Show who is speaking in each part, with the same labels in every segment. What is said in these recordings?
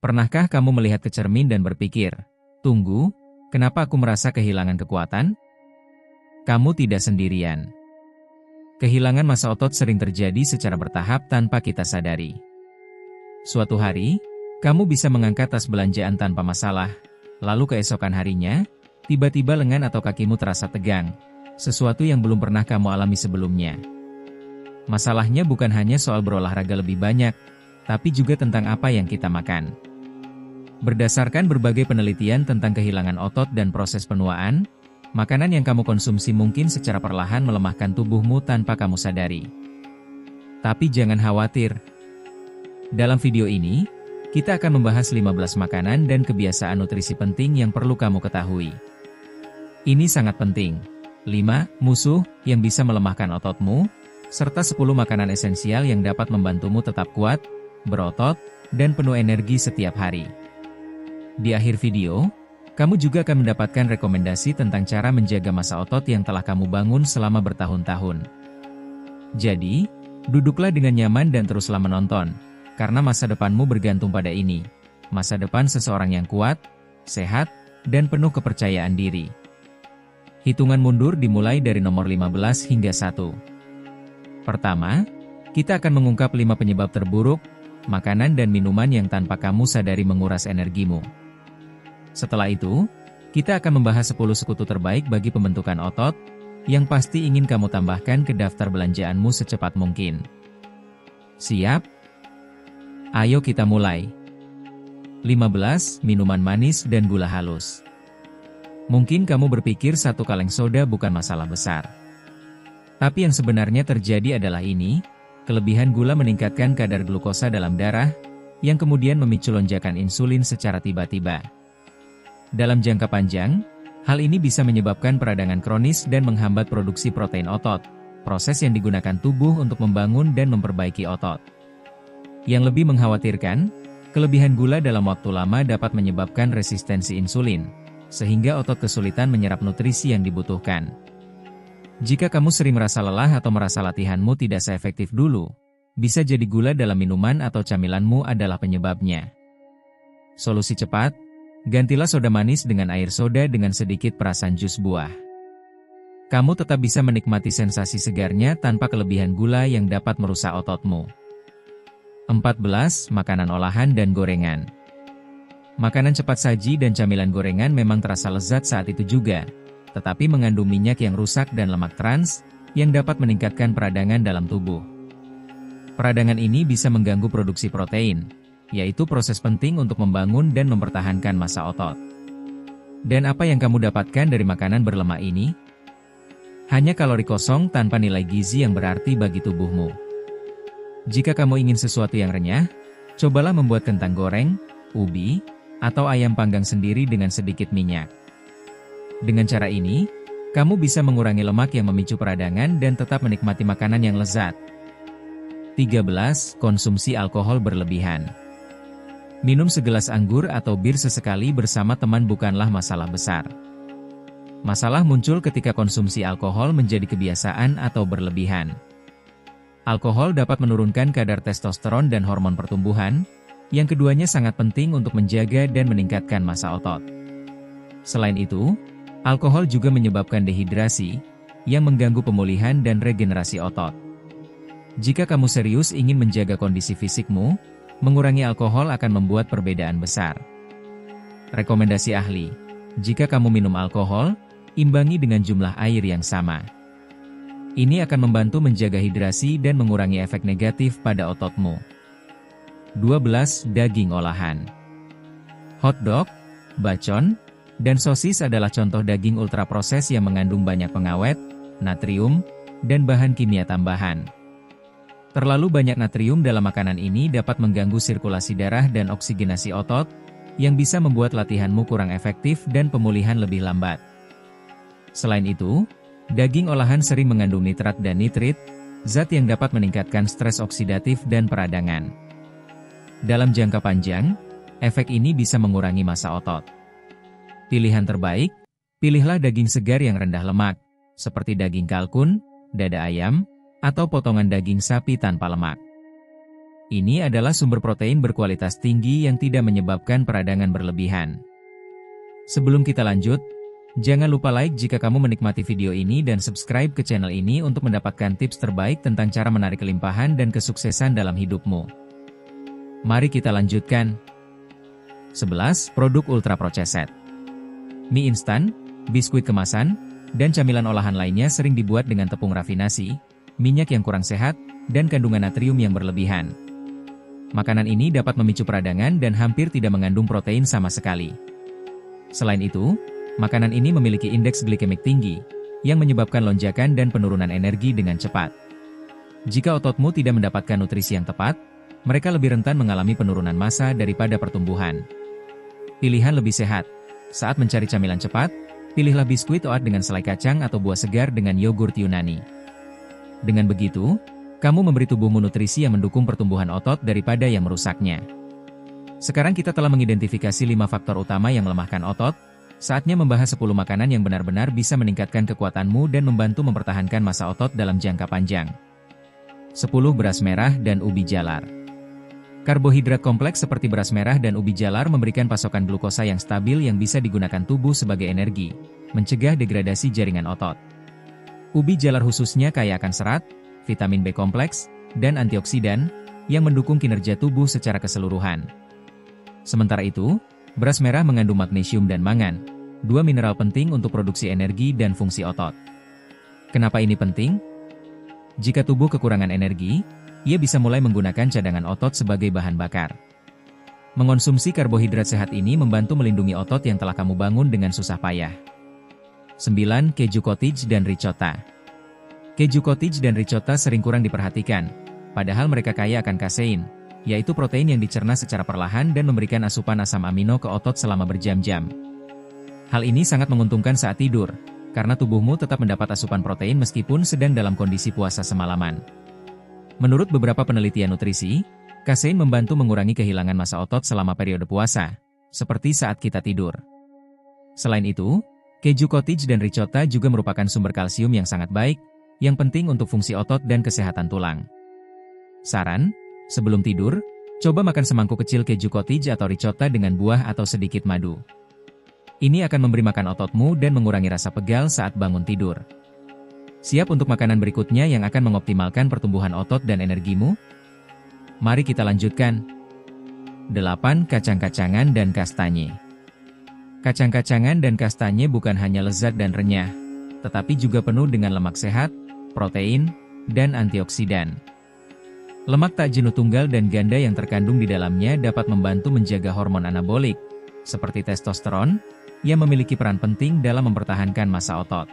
Speaker 1: Pernahkah kamu melihat ke cermin dan berpikir, "Tunggu, kenapa aku merasa kehilangan kekuatan?" Kamu tidak sendirian. Kehilangan massa otot sering terjadi secara bertahap tanpa kita sadari. Suatu hari, kamu bisa mengangkat tas belanjaan tanpa masalah, lalu keesokan harinya, tiba-tiba lengan atau kakimu terasa tegang, sesuatu yang belum pernah kamu alami sebelumnya. Masalahnya bukan hanya soal berolahraga lebih banyak, tapi juga tentang apa yang kita makan. Berdasarkan berbagai penelitian tentang kehilangan otot dan proses penuaan, makanan yang kamu konsumsi mungkin secara perlahan melemahkan tubuhmu tanpa kamu sadari. Tapi jangan khawatir. Dalam video ini, kita akan membahas 15 makanan dan kebiasaan nutrisi penting yang perlu kamu ketahui. Ini sangat penting. 5 musuh yang bisa melemahkan ototmu, serta 10 makanan esensial yang dapat membantumu tetap kuat, berotot, dan penuh energi setiap hari. Di akhir video, kamu juga akan mendapatkan rekomendasi tentang cara menjaga massa otot yang telah kamu bangun selama bertahun-tahun. Jadi, duduklah dengan nyaman dan teruslah menonton, karena masa depanmu bergantung pada ini. Masa depan seseorang yang kuat, sehat, dan penuh kepercayaan diri. Hitungan mundur dimulai dari nomor 15 hingga 1. Pertama, kita akan mengungkap 5 penyebab terburuk, makanan dan minuman yang tanpa kamu sadari menguras energimu. Setelah itu, kita akan membahas 10 sekutu terbaik bagi pembentukan otot, yang pasti ingin kamu tambahkan ke daftar belanjaanmu secepat mungkin. Siap? Ayo kita mulai. 15. Minuman manis dan gula halus. Mungkin kamu berpikir satu kaleng soda bukan masalah besar. Tapi yang sebenarnya terjadi adalah ini, kelebihan gula meningkatkan kadar glukosa dalam darah, yang kemudian memicu lonjakan insulin secara tiba-tiba. Dalam jangka panjang, hal ini bisa menyebabkan peradangan kronis dan menghambat produksi protein otot, proses yang digunakan tubuh untuk membangun dan memperbaiki otot. Yang lebih mengkhawatirkan, kelebihan gula dalam waktu lama dapat menyebabkan resistensi insulin, sehingga otot kesulitan menyerap nutrisi yang dibutuhkan. Jika kamu sering merasa lelah atau merasa latihanmu tidak seefektif dulu, bisa jadi gula dalam minuman atau camilanmu adalah penyebabnya. Solusi cepat: gantilah soda manis dengan air soda dengan sedikit perasan jus buah. Kamu tetap bisa menikmati sensasi segarnya tanpa kelebihan gula yang dapat merusak ototmu. 14. Makanan olahan dan gorengan. Makanan cepat saji dan camilan gorengan memang terasa lezat saat itu juga, tetapi mengandung minyak yang rusak dan lemak trans, yang dapat meningkatkan peradangan dalam tubuh. Peradangan ini bisa mengganggu produksi protein, yaitu proses penting untuk membangun dan mempertahankan massa otot. Dan apa yang kamu dapatkan dari makanan berlemak ini? Hanya kalori kosong tanpa nilai gizi yang berarti bagi tubuhmu. Jika kamu ingin sesuatu yang renyah, cobalah membuat kentang goreng, ubi, atau ayam panggang sendiri dengan sedikit minyak. Dengan cara ini, kamu bisa mengurangi lemak yang memicu peradangan dan tetap menikmati makanan yang lezat. 13. Konsumsi alkohol berlebihan. Minum segelas anggur atau bir sesekali bersama teman bukanlah masalah besar. Masalah muncul ketika konsumsi alkohol menjadi kebiasaan atau berlebihan. Alkohol dapat menurunkan kadar testosteron dan hormon pertumbuhan, yang keduanya sangat penting untuk menjaga dan meningkatkan massa otot. Selain itu, alkohol juga menyebabkan dehidrasi, yang mengganggu pemulihan dan regenerasi otot. Jika kamu serius ingin menjaga kondisi fisikmu, mengurangi alkohol akan membuat perbedaan besar. Rekomendasi ahli: jika kamu minum alkohol, imbangi dengan jumlah air yang sama. Ini akan membantu menjaga hidrasi dan mengurangi efek negatif pada ototmu. 12. Daging olahan. Hotdog, bacon, dan sosis adalah contoh daging ultraproses yang mengandung banyak pengawet, natrium, dan bahan kimia tambahan. Terlalu banyak natrium dalam makanan ini dapat mengganggu sirkulasi darah dan oksigenasi otot, yang bisa membuat latihanmu kurang efektif dan pemulihan lebih lambat. Selain itu, daging olahan sering mengandung nitrat dan nitrit, zat yang dapat meningkatkan stres oksidatif dan peradangan. Dalam jangka panjang, efek ini bisa mengurangi massa otot. Pilihan terbaik, pilihlah daging segar yang rendah lemak, seperti daging kalkun, dada ayam, atau potongan daging sapi tanpa lemak. Ini adalah sumber protein berkualitas tinggi yang tidak menyebabkan peradangan berlebihan. Sebelum kita lanjut, jangan lupa like jika kamu menikmati video ini dan subscribe ke channel ini untuk mendapatkan tips terbaik tentang cara menarik kelimpahan dan kesuksesan dalam hidupmu. Mari kita lanjutkan. 11. Produk ultra processed. Mie instan, biskuit kemasan, dan camilan olahan lainnya sering dibuat dengan tepung rafinasi, minyak yang kurang sehat, dan kandungan natrium yang berlebihan. Makanan ini dapat memicu peradangan dan hampir tidak mengandung protein sama sekali. Selain itu, makanan ini memiliki indeks glikemik tinggi, yang menyebabkan lonjakan dan penurunan energi dengan cepat. Jika ototmu tidak mendapatkan nutrisi yang tepat, mereka lebih rentan mengalami penurunan massa daripada pertumbuhan. Pilihan lebih sehat. Saat mencari camilan cepat, pilihlah biskuit oat dengan selai kacang atau buah segar dengan yogurt Yunani. Dengan begitu, kamu memberi tubuhmu nutrisi yang mendukung pertumbuhan otot daripada yang merusaknya. Sekarang kita telah mengidentifikasi 5 faktor utama yang melemahkan otot, saatnya membahas 10 makanan yang benar-benar bisa meningkatkan kekuatanmu dan membantu mempertahankan massa otot dalam jangka panjang. 10. Beras merah dan ubi jalar. Karbohidrat kompleks seperti beras merah dan ubi jalar memberikan pasokan glukosa yang stabil yang bisa digunakan tubuh sebagai energi, mencegah degradasi jaringan otot. Ubi jalar khususnya kaya akan serat, vitamin B kompleks, dan antioksidan, yang mendukung kinerja tubuh secara keseluruhan. Sementara itu, beras merah mengandung magnesium dan mangan, 2 mineral penting untuk produksi energi dan fungsi otot. Kenapa ini penting? Jika tubuh kekurangan energi, ia bisa mulai menggunakan cadangan otot sebagai bahan bakar. Mengonsumsi karbohidrat sehat ini membantu melindungi otot yang telah kamu bangun dengan susah payah. 9. Keju cottage dan ricotta. Keju cottage dan ricotta sering kurang diperhatikan, padahal mereka kaya akan kasein, yaitu protein yang dicerna secara perlahan dan memberikan asupan asam amino ke otot selama berjam-jam. Hal ini sangat menguntungkan saat tidur, karena tubuhmu tetap mendapat asupan protein meskipun sedang dalam kondisi puasa semalaman. Menurut beberapa penelitian nutrisi, kasein membantu mengurangi kehilangan massa otot selama periode puasa, seperti saat kita tidur. Selain itu, keju cottage dan ricotta juga merupakan sumber kalsium yang sangat baik, yang penting untuk fungsi otot dan kesehatan tulang. Saran, sebelum tidur, coba makan semangkuk kecil keju cottage atau ricotta dengan buah atau sedikit madu. Ini akan memberi makan ototmu dan mengurangi rasa pegal saat bangun tidur. Siap untuk makanan berikutnya yang akan mengoptimalkan pertumbuhan otot dan energimu? Mari kita lanjutkan. 8. Kacang-kacangan dan kastanye. Kacang-kacangan dan kastanye bukan hanya lezat dan renyah, tetapi juga penuh dengan lemak sehat, protein, dan antioksidan. Lemak tak jenuh tunggal dan ganda yang terkandung di dalamnya dapat membantu menjaga hormon anabolik, seperti testosteron, yang memiliki peran penting dalam mempertahankan massa otot.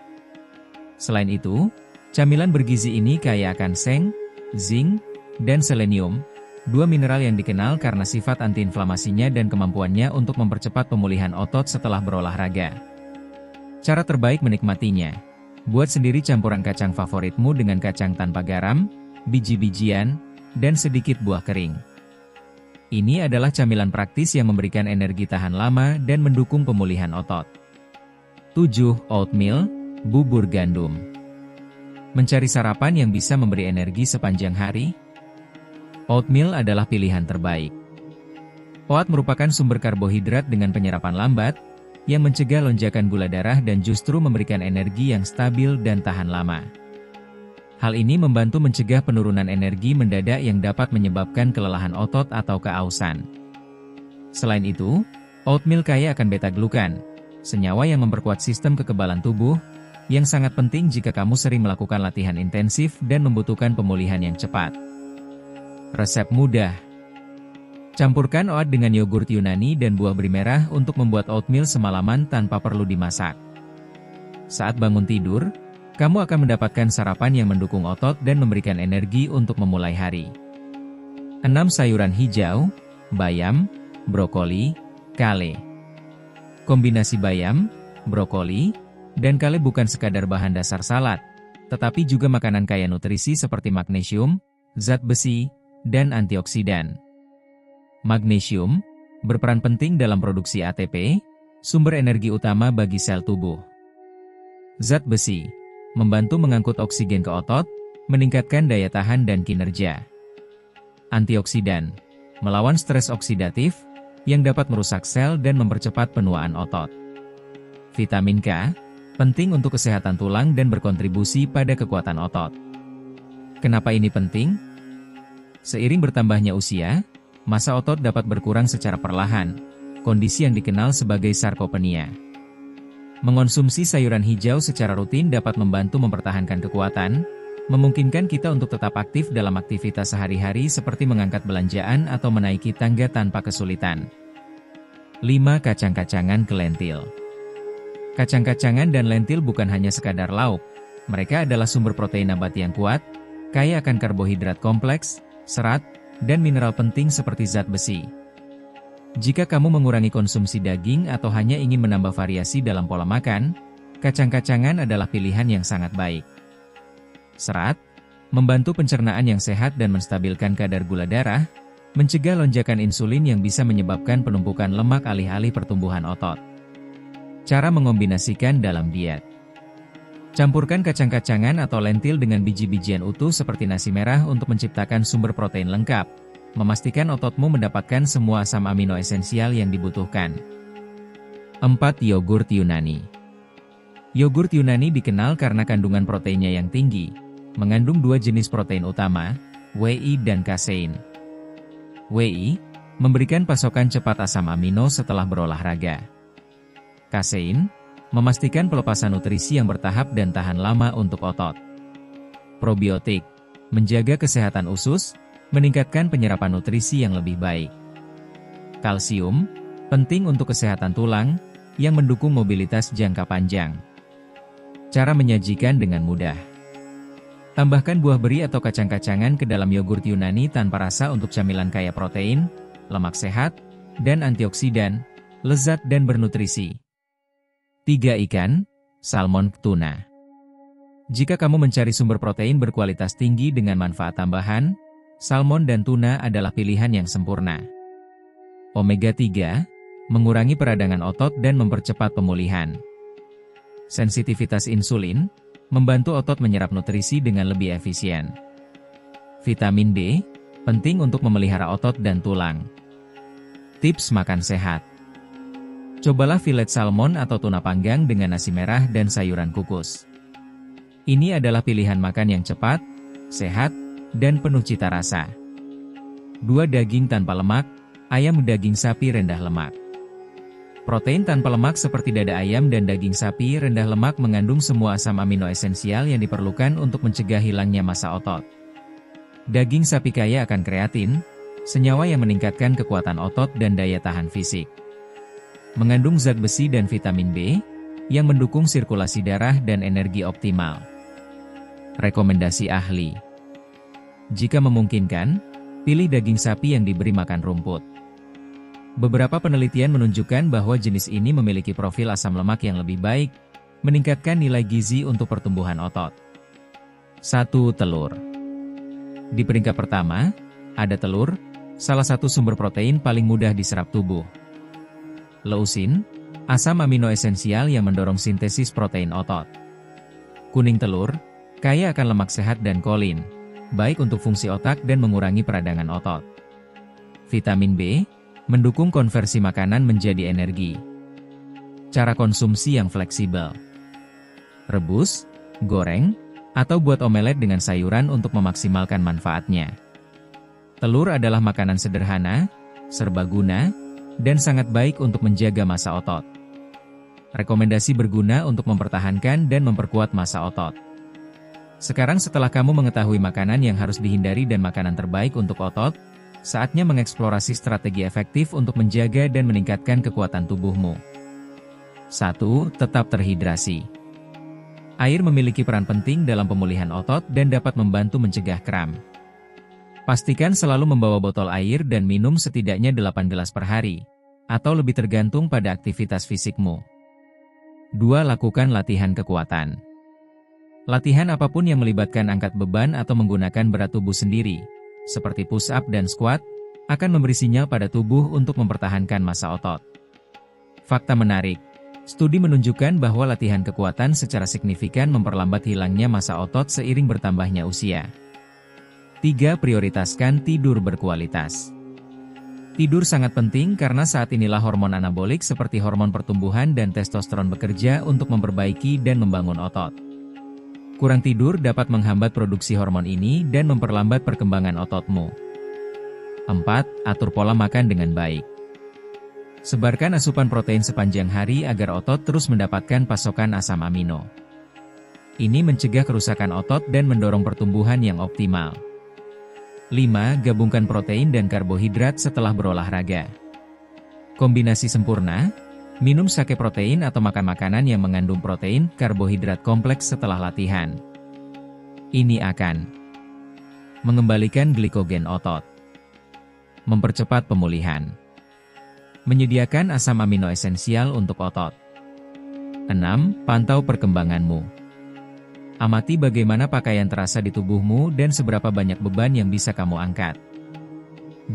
Speaker 1: Selain itu, camilan bergizi ini kaya akan seng, zinc, dan selenium, 2 mineral yang dikenal karena sifat antiinflamasinya dan kemampuannya untuk mempercepat pemulihan otot setelah berolahraga. Cara terbaik menikmatinya: buat sendiri campuran kacang favoritmu dengan kacang tanpa garam, biji-bijian, dan sedikit buah kering. Ini adalah camilan praktis yang memberikan energi tahan lama dan mendukung pemulihan otot. 7. Oatmeal, bubur gandum. Mencari sarapan yang bisa memberi energi sepanjang hari? Oatmeal adalah pilihan terbaik. Oat merupakan sumber karbohidrat dengan penyerapan lambat, yang mencegah lonjakan gula darah dan justru memberikan energi yang stabil dan tahan lama. Hal ini membantu mencegah penurunan energi mendadak yang dapat menyebabkan kelelahan otot atau keausan. Selain itu, oatmeal kaya akan beta-glukan, senyawa yang memperkuat sistem kekebalan tubuh, yang sangat penting jika kamu sering melakukan latihan intensif dan membutuhkan pemulihan yang cepat. Resep mudah. Campurkan oat dengan yogurt Yunani dan buah beri merah untuk membuat oatmeal semalaman tanpa perlu dimasak. Saat bangun tidur, kamu akan mendapatkan sarapan yang mendukung otot dan memberikan energi untuk memulai hari. 6. Sayuran hijau, bayam, brokoli, kale. Kombinasi bayam, brokoli, dan kale bukan sekadar bahan dasar salad, tetapi juga makanan kaya nutrisi seperti magnesium, zat besi, dan antioksidan. Magnesium berperan penting dalam produksi ATP, sumber energi utama bagi sel tubuh. Zat besi membantu mengangkut oksigen ke otot, meningkatkan daya tahan dan kinerja. Antioksidan, melawan stres oksidatif, yang dapat merusak sel dan mempercepat penuaan otot. Vitamin K, penting untuk kesehatan tulang dan berkontribusi pada kekuatan otot. Kenapa ini penting? Seiring bertambahnya usia, massa otot dapat berkurang secara perlahan, kondisi yang dikenal sebagai sarkopenia. Mengonsumsi sayuran hijau secara rutin dapat membantu mempertahankan kekuatan, memungkinkan kita untuk tetap aktif dalam aktivitas sehari-hari seperti mengangkat belanjaan atau menaiki tangga tanpa kesulitan. 5. Kacang-kacangan ke lentil. Kacang-kacangan dan lentil bukan hanya sekadar lauk, mereka adalah sumber protein nabati yang kuat, kaya akan karbohidrat kompleks, serat, dan mineral penting seperti zat besi. Jika kamu mengurangi konsumsi daging atau hanya ingin menambah variasi dalam pola makan, kacang-kacangan adalah pilihan yang sangat baik. Serat, membantu pencernaan yang sehat dan menstabilkan kadar gula darah, mencegah lonjakan insulin yang bisa menyebabkan penumpukan lemak alih-alih pertumbuhan otot. Cara mengombinasikan dalam diet. Campurkan kacang-kacangan atau lentil dengan biji-bijian utuh seperti nasi merah untuk menciptakan sumber protein lengkap, memastikan ototmu mendapatkan semua asam amino esensial yang dibutuhkan. 4. Yogurt Yunani. Yogurt Yunani dikenal karena kandungan proteinnya yang tinggi, mengandung dua jenis protein utama, whey dan kasein. Whey memberikan pasokan cepat asam amino setelah berolahraga. Kasein memastikan pelepasan nutrisi yang bertahap dan tahan lama untuk otot. Probiotik menjaga kesehatan usus, meningkatkan penyerapan nutrisi yang lebih baik. Kalsium penting untuk kesehatan tulang, yang mendukung mobilitas jangka panjang. Cara menyajikan dengan mudah. Tambahkan buah beri atau kacang-kacangan ke dalam yogurt Yunani tanpa rasa untuk camilan kaya protein, lemak sehat, dan antioksidan, lezat dan bernutrisi. 3. Ikan, salmon, tuna. Jika kamu mencari sumber protein berkualitas tinggi dengan manfaat tambahan, salmon dan tuna adalah pilihan yang sempurna. Omega 3, mengurangi peradangan otot dan mempercepat pemulihan. Sensitivitas insulin, membantu otot menyerap nutrisi dengan lebih efisien. Vitamin D, penting untuk memelihara otot dan tulang. Tips makan sehat. Cobalah filet salmon atau tuna panggang dengan nasi merah dan sayuran kukus. Ini adalah pilihan makan yang cepat, sehat, dan penuh cita rasa. 2. Daging tanpa lemak, ayam daging sapi rendah lemak. Protein tanpa lemak seperti dada ayam dan daging sapi rendah lemak mengandung semua asam amino esensial yang diperlukan untuk mencegah hilangnya massa otot. Daging sapi kaya akan kreatin, senyawa yang meningkatkan kekuatan otot dan daya tahan fisik. Mengandung zat besi dan vitamin B, yang mendukung sirkulasi darah dan energi optimal. Rekomendasi ahli. Jika memungkinkan, pilih daging sapi yang diberi makan rumput. Beberapa penelitian menunjukkan bahwa jenis ini memiliki profil asam lemak yang lebih baik, meningkatkan nilai gizi untuk pertumbuhan otot. 1. Telur. Di peringkat pertama, ada telur, salah satu sumber protein paling mudah diserap tubuh. Leusin, asam amino esensial yang mendorong sintesis protein otot. Kuning telur, kaya akan lemak sehat dan kolin, baik untuk fungsi otak dan mengurangi peradangan otot. Vitamin B, mendukung konversi makanan menjadi energi. Cara konsumsi yang fleksibel. Rebus, goreng, atau buat omelet dengan sayuran untuk memaksimalkan manfaatnya. Telur adalah makanan sederhana, serbaguna, dan sangat baik untuk menjaga massa otot. Rekomendasi berguna untuk mempertahankan dan memperkuat massa otot. Sekarang setelah kamu mengetahui makanan yang harus dihindari dan makanan terbaik untuk otot, saatnya mengeksplorasi strategi efektif untuk menjaga dan meningkatkan kekuatan tubuhmu. 1. Tetap terhidrasi. Air memiliki peran penting dalam pemulihan otot dan dapat membantu mencegah kram. Pastikan selalu membawa botol air dan minum setidaknya 8 gelas per hari, atau lebih tergantung pada aktivitas fisikmu. 2. Lakukan latihan kekuatan. Latihan apapun yang melibatkan angkat beban atau menggunakan berat tubuh sendiri, seperti push-up dan squat, akan memberi sinyal pada tubuh untuk mempertahankan massa otot. Fakta menarik, studi menunjukkan bahwa latihan kekuatan secara signifikan memperlambat hilangnya massa otot seiring bertambahnya usia. 3. Prioritaskan tidur berkualitas. Tidur sangat penting karena saat inilah hormon anabolik seperti hormon pertumbuhan dan testosteron bekerja untuk memperbaiki dan membangun otot. Kurang tidur dapat menghambat produksi hormon ini dan memperlambat perkembangan ototmu. 4. Atur pola makan dengan baik. Sebarkan asupan protein sepanjang hari agar otot terus mendapatkan pasokan asam amino. Ini mencegah kerusakan otot dan mendorong pertumbuhan yang optimal. 5. Gabungkan protein dan karbohidrat setelah berolahraga. Kombinasi sempurna, minum sake protein atau makan makanan yang mengandung protein, karbohidrat kompleks setelah latihan. Ini akan mengembalikan glikogen otot, mempercepat pemulihan, menyediakan asam amino esensial untuk otot. 6. Pantau perkembanganmu. Amati bagaimana pakaian terasa di tubuhmu dan seberapa banyak beban yang bisa kamu angkat.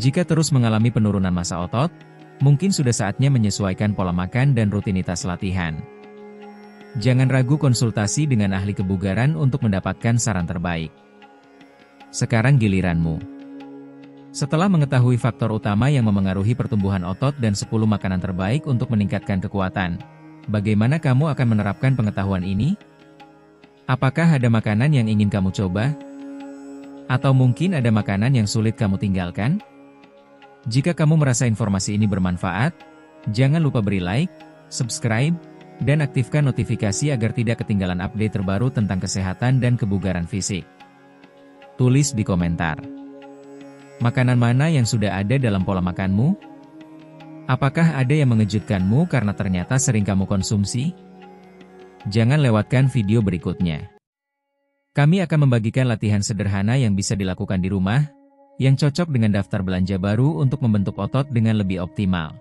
Speaker 1: Jika terus mengalami penurunan massa otot, mungkin sudah saatnya menyesuaikan pola makan dan rutinitas latihan. Jangan ragu konsultasi dengan ahli kebugaran untuk mendapatkan saran terbaik. Sekarang giliranmu. Setelah mengetahui faktor utama yang memengaruhi pertumbuhan otot dan 10 makanan terbaik untuk meningkatkan kekuatan, bagaimana kamu akan menerapkan pengetahuan ini? Apakah ada makanan yang ingin kamu coba? Atau mungkin ada makanan yang sulit kamu tinggalkan? Jika kamu merasa informasi ini bermanfaat, jangan lupa beri like, subscribe, dan aktifkan notifikasi agar tidak ketinggalan update terbaru tentang kesehatan dan kebugaran fisik. Tulis di komentar. Makanan mana yang sudah ada dalam pola makanmu? Apakah ada yang mengejutkanmu karena ternyata sering kamu konsumsi? Jangan lewatkan video berikutnya. Kami akan membagikan latihan sederhana yang bisa dilakukan di rumah, yang cocok dengan daftar belanja baru untuk membentuk otot dengan lebih optimal.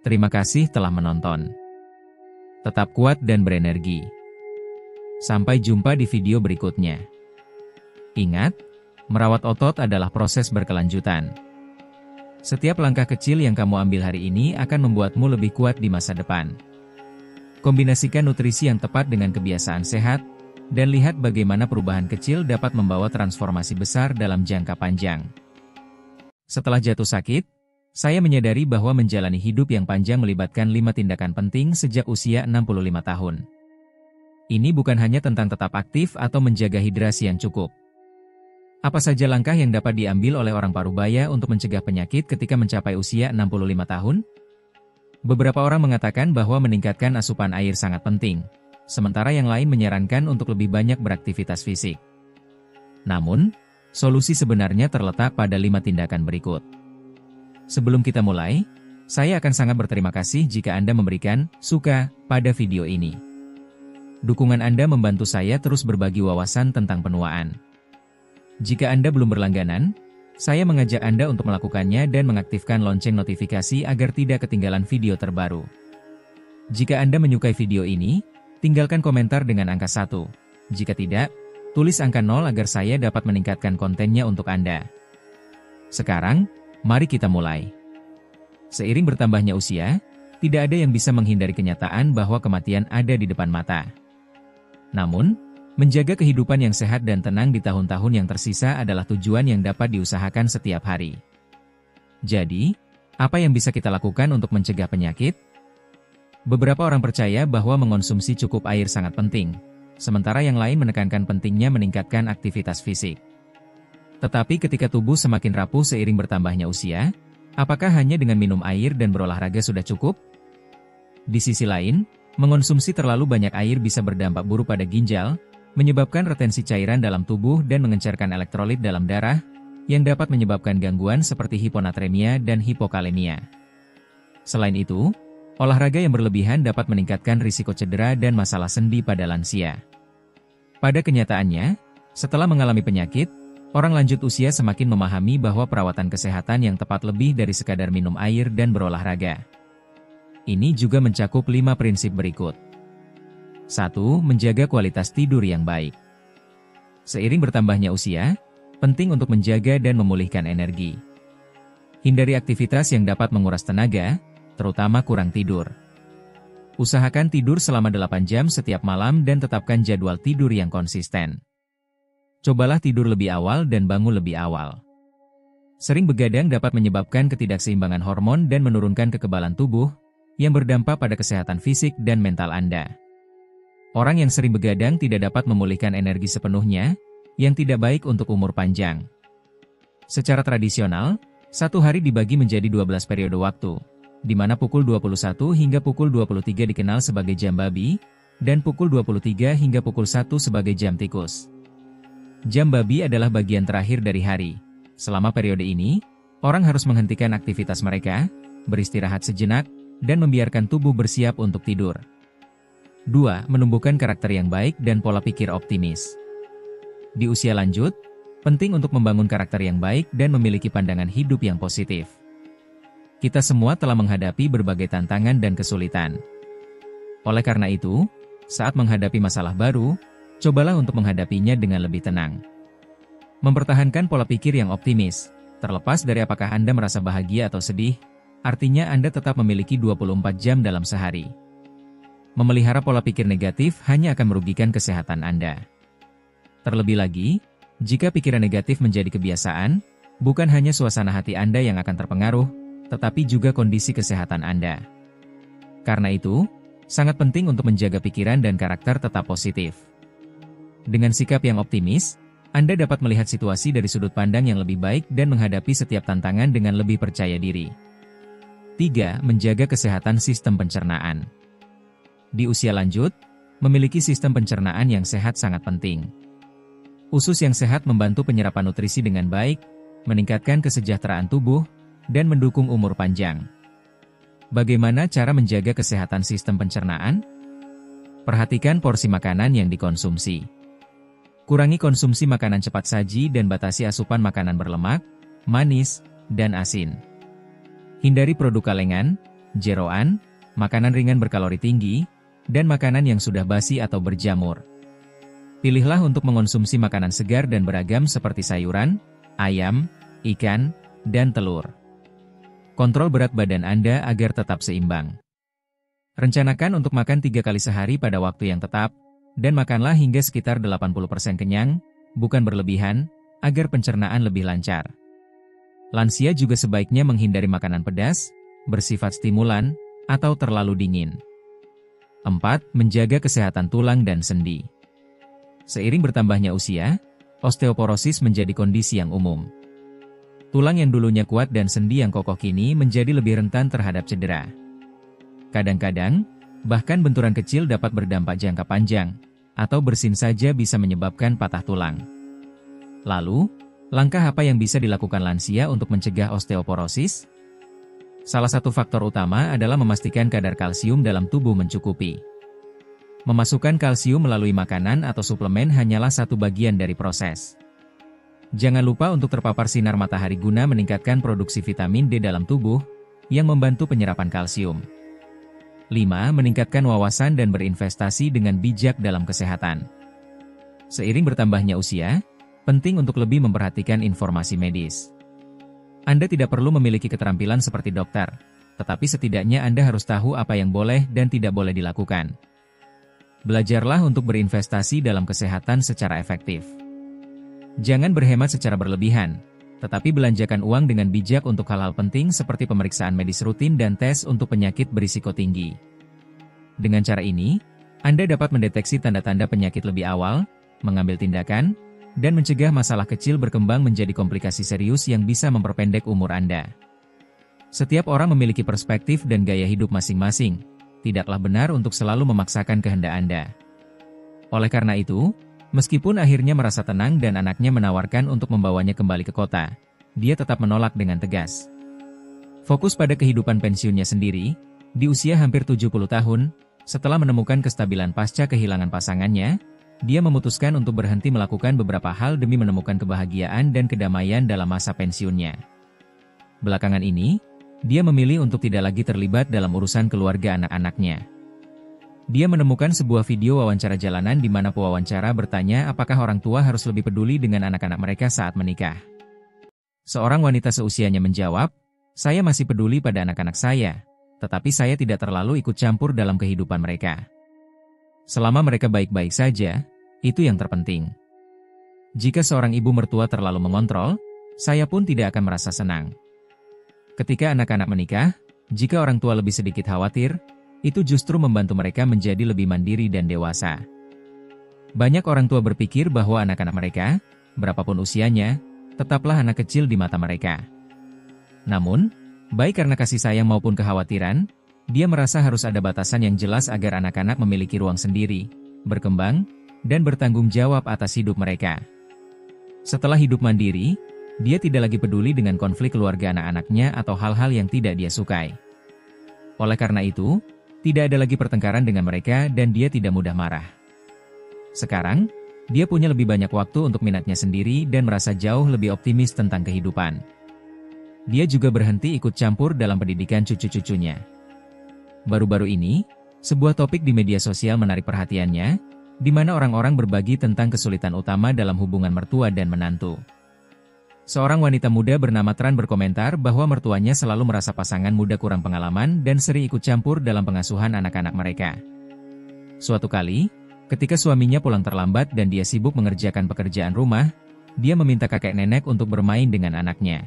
Speaker 1: Terima kasih telah menonton. Tetap kuat dan berenergi. Sampai jumpa di video berikutnya. Ingat, merawat otot adalah proses berkelanjutan. Setiap langkah kecil yang kamu ambil hari ini akan membuatmu lebih kuat di masa depan. Kombinasikan nutrisi yang tepat dengan kebiasaan sehat, dan lihat bagaimana perubahan kecil dapat membawa transformasi besar dalam jangka panjang. Setelah jatuh sakit, saya menyadari bahwa menjalani hidup yang panjang melibatkan 5 tindakan penting sejak usia 65 tahun. Ini bukan hanya tentang tetap aktif atau menjaga hidrasi yang cukup. Apa saja langkah yang dapat diambil oleh orang parubaya untuk mencegah penyakit ketika mencapai usia 65 tahun? Beberapa orang mengatakan bahwa meningkatkan asupan air sangat penting, sementara yang lain menyarankan untuk lebih banyak beraktivitas fisik. Namun, solusi sebenarnya terletak pada 5 tindakan berikut. Sebelum kita mulai, saya akan sangat berterima kasih jika Anda memberikan suka pada video ini. Dukungan Anda membantu saya terus berbagi wawasan tentang penuaan. Jika Anda belum berlangganan, saya mengajak Anda untuk melakukannya dan mengaktifkan lonceng notifikasi agar tidak ketinggalan video terbaru. Jika Anda menyukai video ini, tinggalkan komentar dengan angka 1. Jika tidak, tulis angka 0 agar saya dapat meningkatkan kontennya untuk Anda. Sekarang, mari kita mulai. Seiring bertambahnya usia, tidak ada yang bisa menghindari kenyataan bahwa kematian ada di depan mata. Namun, menjaga kehidupan yang sehat dan tenang di tahun-tahun yang tersisa adalah tujuan yang dapat diusahakan setiap hari. Jadi, apa yang bisa kita lakukan untuk mencegah penyakit? Beberapa orang percaya bahwa mengonsumsi cukup air sangat penting, sementara yang lain menekankan pentingnya meningkatkan aktivitas fisik. Tetapi ketika tubuh semakin rapuh seiring bertambahnya usia, apakah hanya dengan minum air dan berolahraga sudah cukup? Di sisi lain, mengonsumsi terlalu banyak air bisa berdampak buruk pada ginjal, menyebabkan retensi cairan dalam tubuh dan mengencerkan elektrolit dalam darah, yang dapat menyebabkan gangguan seperti hiponatremia dan hipokalemia. Selain itu, olahraga yang berlebihan dapat meningkatkan risiko cedera dan masalah sendi pada lansia. Pada kenyataannya, setelah mengalami penyakit, orang lanjut usia semakin memahami bahwa perawatan kesehatan yang tepat lebih dari sekadar minum air dan berolahraga. Ini juga mencakup 5 prinsip berikut. 1. Menjaga kualitas tidur yang baik. Seiring bertambahnya usia, penting untuk menjaga dan memulihkan energi. Hindari aktivitas yang dapat menguras tenaga, terutama kurang tidur. Usahakan tidur selama 8 jam setiap malam dan tetapkan jadwal tidur yang konsisten. Cobalah tidur lebih awal dan bangun lebih awal. Sering begadang dapat menyebabkan ketidakseimbangan hormon dan menurunkan kekebalan tubuh, yang berdampak pada kesehatan fisik dan mental Anda. Orang yang sering begadang tidak dapat memulihkan energi sepenuhnya, yang tidak baik untuk umur panjang. Secara tradisional, satu hari dibagi menjadi 12 periode waktu, di mana pukul 21 hingga pukul 23 dikenal sebagai jam babi, dan pukul 23 hingga pukul 1 sebagai jam tikus. Jam babi adalah bagian terakhir dari hari. Selama periode ini, orang harus menghentikan aktivitas mereka, beristirahat sejenak, dan membiarkan tubuh bersiap untuk tidur. 2. Menumbuhkan karakter yang baik dan pola pikir optimis. Di usia lanjut, penting untuk membangun karakter yang baik dan memiliki pandangan hidup yang positif. Kita semua telah menghadapi berbagai tantangan dan kesulitan. Oleh karena itu, saat menghadapi masalah baru, cobalah untuk menghadapinya dengan lebih tenang. Mempertahankan pola pikir yang optimis, terlepas dari apakah Anda merasa bahagia atau sedih, artinya Anda tetap memiliki 24 jam dalam sehari. Memelihara pola pikir negatif hanya akan merugikan kesehatan Anda. Terlebih lagi, jika pikiran negatif menjadi kebiasaan, bukan hanya suasana hati Anda yang akan terpengaruh, tetapi juga kondisi kesehatan Anda. Karena itu, sangat penting untuk menjaga pikiran dan karakter tetap positif. Dengan sikap yang optimis, Anda dapat melihat situasi dari sudut pandang yang lebih baik dan menghadapi setiap tantangan dengan lebih percaya diri. 3. Menjaga kesehatan sistem pencernaan. Di usia lanjut, memiliki sistem pencernaan yang sehat sangat penting. Usus yang sehat membantu penyerapan nutrisi dengan baik, meningkatkan kesejahteraan tubuh, dan mendukung umur panjang. Bagaimana cara menjaga kesehatan sistem pencernaan? Perhatikan porsi makanan yang dikonsumsi. Kurangi konsumsi makanan cepat saji dan batasi asupan makanan berlemak, manis, dan asin. Hindari produk kalengan, jeroan, makanan ringan berkalori tinggi, dan makanan yang sudah basi atau berjamur. Pilihlah untuk mengonsumsi makanan segar dan beragam seperti sayuran, ayam, ikan, dan telur. Kontrol berat badan Anda agar tetap seimbang. Rencanakan untuk makan 3 kali sehari pada waktu yang tetap, dan makanlah hingga sekitar 80% kenyang, bukan berlebihan, agar pencernaan lebih lancar. Lansia juga sebaiknya menghindari makanan pedas, bersifat stimulan, atau terlalu dingin. 4. Menjaga kesehatan tulang dan sendi. Seiring bertambahnya usia, osteoporosis menjadi kondisi yang umum. Tulang yang dulunya kuat dan sendi yang kokoh kini menjadi lebih rentan terhadap cedera. Kadang-kadang, bahkan benturan kecil dapat berdampak jangka panjang, atau bersin saja bisa menyebabkan patah tulang. Lalu, langkah apa yang bisa dilakukan lansia untuk mencegah osteoporosis? Salah satu faktor utama adalah memastikan kadar kalsium dalam tubuh mencukupi. Memasukkan kalsium melalui makanan atau suplemen hanyalah satu bagian dari proses. Jangan lupa untuk terpapar sinar matahari guna meningkatkan produksi vitamin D dalam tubuh, yang membantu penyerapan kalsium. 5. Meningkatkan wawasan dan berinvestasi dengan bijak dalam kesehatan. Seiring bertambahnya usia, penting untuk lebih memperhatikan informasi medis. Anda tidak perlu memiliki keterampilan seperti dokter, tetapi setidaknya Anda harus tahu apa yang boleh dan tidak boleh dilakukan. Belajarlah untuk berinvestasi dalam kesehatan secara efektif. Jangan berhemat secara berlebihan, tetapi belanjakan uang dengan bijak untuk hal-hal penting seperti pemeriksaan medis rutin dan tes untuk penyakit berisiko tinggi. Dengan cara ini, Anda dapat mendeteksi tanda-tanda penyakit lebih awal, mengambil tindakan, dan mencegah masalah kecil berkembang menjadi komplikasi serius yang bisa memperpendek umur Anda. Setiap orang memiliki perspektif dan gaya hidup masing-masing, tidaklah benar untuk selalu memaksakan kehendak Anda. Oleh karena itu, meskipun akhirnya merasa tenang dan anaknya menawarkan untuk membawanya kembali ke kota, dia tetap menolak dengan tegas. Fokus pada kehidupan pensiunnya sendiri, di usia hampir 70 tahun, setelah menemukan kestabilan pasca kehilangan pasangannya, dia memutuskan untuk berhenti melakukan beberapa hal demi menemukan kebahagiaan dan kedamaian dalam masa pensiunnya. Belakangan ini, dia memilih untuk tidak lagi terlibat dalam urusan keluarga anak-anaknya. Dia menemukan sebuah video wawancara jalanan di mana pewawancara bertanya apakah orang tua harus lebih peduli dengan anak-anak mereka saat menikah. Seorang wanita seusianya menjawab, "Saya masih peduli pada anak-anak saya, tetapi saya tidak terlalu ikut campur dalam kehidupan mereka. Selama mereka baik-baik saja, itu yang terpenting." Jika seorang ibu mertua terlalu mengontrol, saya pun tidak akan merasa senang. Ketika anak-anak menikah, jika orang tua lebih sedikit khawatir, itu justru membantu mereka menjadi lebih mandiri dan dewasa. Banyak orang tua berpikir bahwa anak-anak mereka, berapapun usianya, tetaplah anak kecil di mata mereka. Namun, baik karena kasih sayang maupun kekhawatiran, dia merasa harus ada batasan yang jelas agar anak-anak memiliki ruang sendiri, berkembang, dan bertanggung jawab atas hidup mereka. Setelah hidup mandiri, dia tidak lagi peduli dengan konflik keluarga anak-anaknya atau hal-hal yang tidak dia sukai. Oleh karena itu, tidak ada lagi pertengkaran dengan mereka dan dia tidak mudah marah. Sekarang, dia punya lebih banyak waktu untuk minatnya sendiri dan merasa jauh lebih optimis tentang kehidupan. Dia juga berhenti ikut campur dalam pendidikan cucu-cucunya. Baru-baru ini, sebuah topik di media sosial menarik perhatiannya, di mana orang-orang berbagi tentang kesulitan utama dalam hubungan mertua dan menantu. Seorang wanita muda bernama Tran berkomentar bahwa mertuanya selalu merasa pasangan muda kurang pengalaman dan sering ikut campur dalam pengasuhan anak-anak mereka. Suatu kali, ketika suaminya pulang terlambat dan dia sibuk mengerjakan pekerjaan rumah, dia meminta kakek nenek untuk bermain dengan anaknya.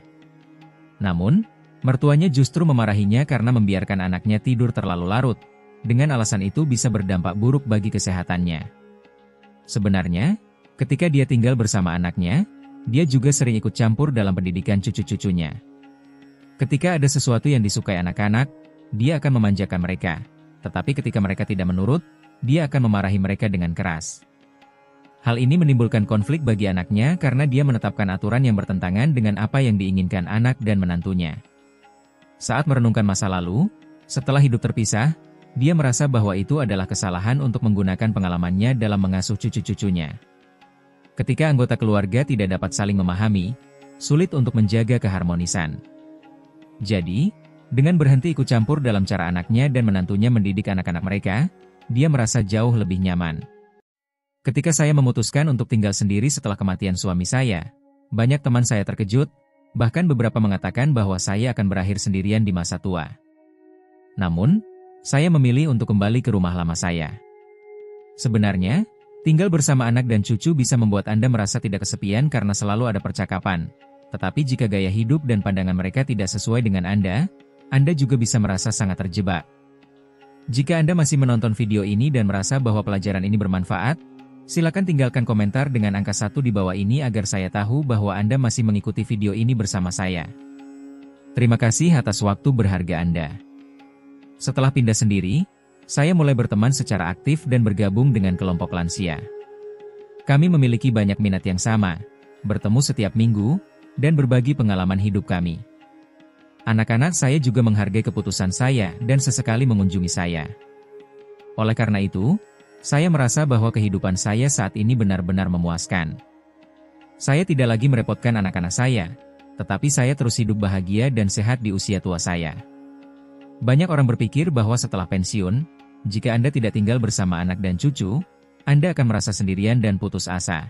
Speaker 1: Namun, mertuanya justru memarahinya karena membiarkan anaknya tidur terlalu larut, dengan alasan itu bisa berdampak buruk bagi kesehatannya. Sebenarnya, ketika dia tinggal bersama anaknya, dia juga sering ikut campur dalam pendidikan cucu-cucunya. Ketika ada sesuatu yang disukai anak-anak, dia akan memanjakan mereka. Tetapi ketika mereka tidak menurut, dia akan memarahi mereka dengan keras. Hal ini menimbulkan konflik bagi anaknya karena dia menetapkan aturan yang bertentangan dengan apa yang diinginkan anak dan menantunya. Saat merenungkan masa lalu, setelah hidup terpisah, dia merasa bahwa itu adalah kesalahan untuk menggunakan pengalamannya dalam mengasuh cucu-cucunya. Ketika anggota keluarga tidak dapat saling memahami, sulit untuk menjaga keharmonisan. Jadi, dengan berhenti ikut campur dalam cara anaknya dan menantunya mendidik anak-anak mereka, dia merasa jauh lebih nyaman. Ketika saya memutuskan untuk tinggal sendiri setelah kematian suami saya, banyak teman saya terkejut, bahkan beberapa mengatakan bahwa saya akan berakhir sendirian di masa tua. Namun, saya memilih untuk kembali ke rumah lama saya. Sebenarnya, tinggal bersama anak dan cucu bisa membuat Anda merasa tidak kesepian karena selalu ada percakapan. Tetapi jika gaya hidup dan pandangan mereka tidak sesuai dengan Anda juga bisa merasa sangat terjebak. Jika Anda masih menonton video ini dan merasa bahwa pelajaran ini bermanfaat, silakan tinggalkan komentar dengan angka 1 di bawah ini agar saya tahu bahwa Anda masih mengikuti video ini bersama saya. Terima kasih atas waktu berharga Anda. Setelah pindah sendiri, saya mulai berteman secara aktif dan bergabung dengan kelompok lansia. Kami memiliki banyak minat yang sama, bertemu setiap minggu, dan berbagi pengalaman hidup kami. Anak-anak saya juga menghargai keputusan saya dan sesekali mengunjungi saya. Oleh karena itu, saya merasa bahwa kehidupan saya saat ini benar-benar memuaskan. Saya tidak lagi merepotkan anak-anak saya, tetapi saya terus hidup bahagia dan sehat di usia tua saya. Banyak orang berpikir bahwa setelah pensiun, jika Anda tidak tinggal bersama anak dan cucu, Anda akan merasa sendirian dan putus asa.